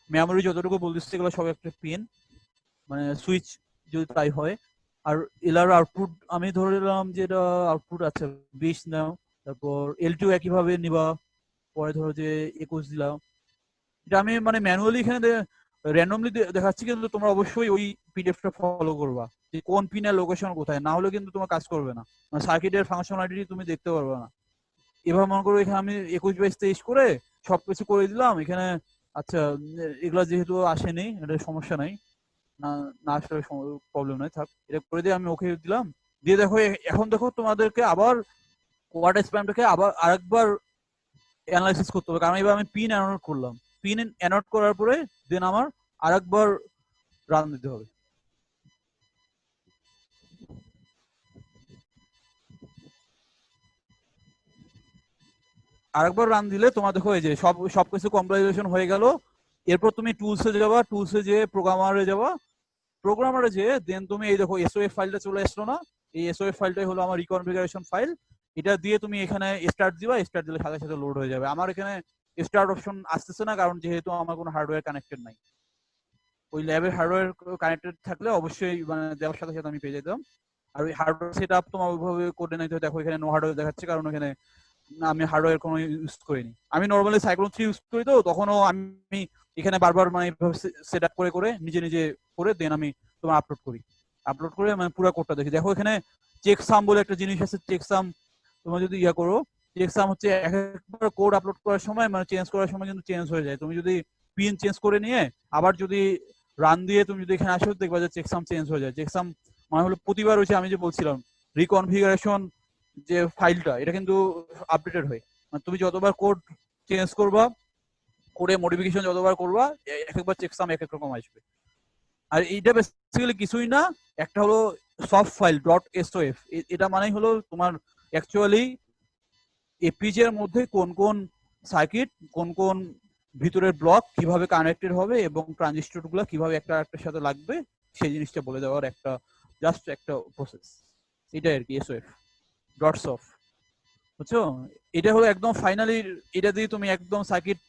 মেমোরি যতটুকু বলতেছে এগুলো সব একটা পিন, মানে সুইচ যদি তাই হয়। আর এলার আউটপুট আমি ধরে নিলাম যে এটা আউটপুট আছে 20 নাও, তারপর এলটিও একইভাবে নিবা, পরে ধরো যে 21 দিলাম। এটা আমি মানে ম্যানুয়ালি এখানে র্যান্ডমলি দেখাচ্ছি, কিন্তু তোমরা অবশ্যই ওই পিডিএফটা ফলো করবা যে কোন পিনের লোকেশন কোথায়, না হলে কিন্তু তোমার কাজ করবে না, মানে সার্কিটের ফাংশনালিটি তুমি দেখতে পারবে না। এবার মনে করো এখানে আমি 21, 22, 23 করে সবকিছু করে দিলাম এখানে। আচ্ছা এগুলা যেহেতু আসেনি এটা সমস্যা নাই, না না আসলে প্রবলেম নাই, থাক এটা করে দিয়ে আমি ওকে দিলাম। দিয়ে দেখো এখন দেখো তোমাদেরকে আবার কোয়ার্টার স্প্যামটাকে আবার আরেকবার অ্যানালাইসিস করতে হবে, কারণ এবার আমি পিন অ্যানোট করলাম। পিন অ্যানোট করার পরে দেন আমার আরেকবার রান দিতে হবে। আরেকবার রান দিলে তোমার দেখো এই যে সবকিছু কম্পাইলেশন হয়ে গেল। এরপর তুমি টুলসে যাবা, টুলসে যে প্রোগ্রামারে যাবা, প্রোগ্রামারে যে দেন তুমি এই দেখো এসওএফ ফাইলটা চলে আসলো না? এই এসওএফ ফাইলটাই হলো আমার রিকনফিগারেশন ফাইল। এটা দিয়ে তুমি এখানে স্টার্ট দিবা, স্টার্ট দিলে সাথে সাথে লোড হয়ে যাবে। আমার এখানে স্টার্ট অপশন আসতেছে না, কারণ যেহেতু আমার কোনো হার্ডওয়্যার কানেক্টেড নাই। ওই ল্যাবের হার্ডওয়্যার কানেক্টেড থাকলে অবশ্যই মানে দেওয়ার সাথে সাথে আমি পেয়ে যেতাম। আর ওই হার্ডওয়্যার সেট আপ তোমার ওইভাবে করে নিতে হয়। দেখো এখানে নো হার্ডওয়্যার দেখাচ্ছে, কারণ এখানে আমি হার্ডওয়্যার কোনো ইউজ করিনি। আমি নর্মালি সাইক্লোন 3 ইউজ করি, তো তখনও আমি এখানে বারবার মানে সেট আপ করে করে নিজে নিজে করে দেন আমি তোমার আপলোড করি। আপলোড করে মানে পুরো কোডটা দেখি। দেখো এখানে চেকসাম বলে একটা জিনিস আছে। চেকসাম তোমরা যদি ইয়া করো, চেকসাম হচ্ছে একবার কোড আপলোড করার সময় মানে চেঞ্জ করার সময় কিন্তু চেঞ্জ হয়ে যায়। তুমি যদি পিন চেঞ্জ করে নিয়ে আবার যদি রান দিয়ে তুমি যদি এখানে আসো দেখবা যে চেকসাম চেঞ্জ হয়ে যায়। চেকসাম মানে হলো প্রতিবার হচ্ছে আমি যে বলছিলাম রিকনফিগারেশন যে ফাইলটা এটা কিন্তু আপডেটেড হয়, মানে তুমি যতবার কোড চেঞ্জ করবা, কোডে মডিফিকেশন যতবার করবা এক একবার চেকসাম এক এক রকম আসবে। আর এইটা বেসিক্যালি কিছুই না, একটা হলো সফট ফাইল ডট এসওএফ। এটা মানেই হলো তোমার অ্যাকচুয়ালি এপিজে এর মধ্যে কোন কোন সার্কিট, কোন কোন ভিতরের ব্লক কিভাবে কানেক্টেড হবে এবং ট্রানজিস্টর গুলো কিভাবে একটা একটার সাথে লাগবে সেই জিনিসটা বলে দেওয়ার একটা জাস্ট একটা প্রসেস। এটাই আর কি এসওএফ ডট সফট, বুঝছো? এটা হলো একদম ফাইনালি, এটা দিয়ে তুমি একদম সার্কিট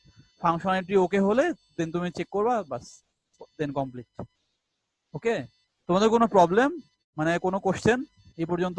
ফাংশনালিটি ওকে হলে দেন তুমি চেক করবা, বাস দেন কমপ্লিট। ওকে, তোমাদের কোনো প্রবলেম মানে কোনো কোশ্চেন এই পর্যন্ত?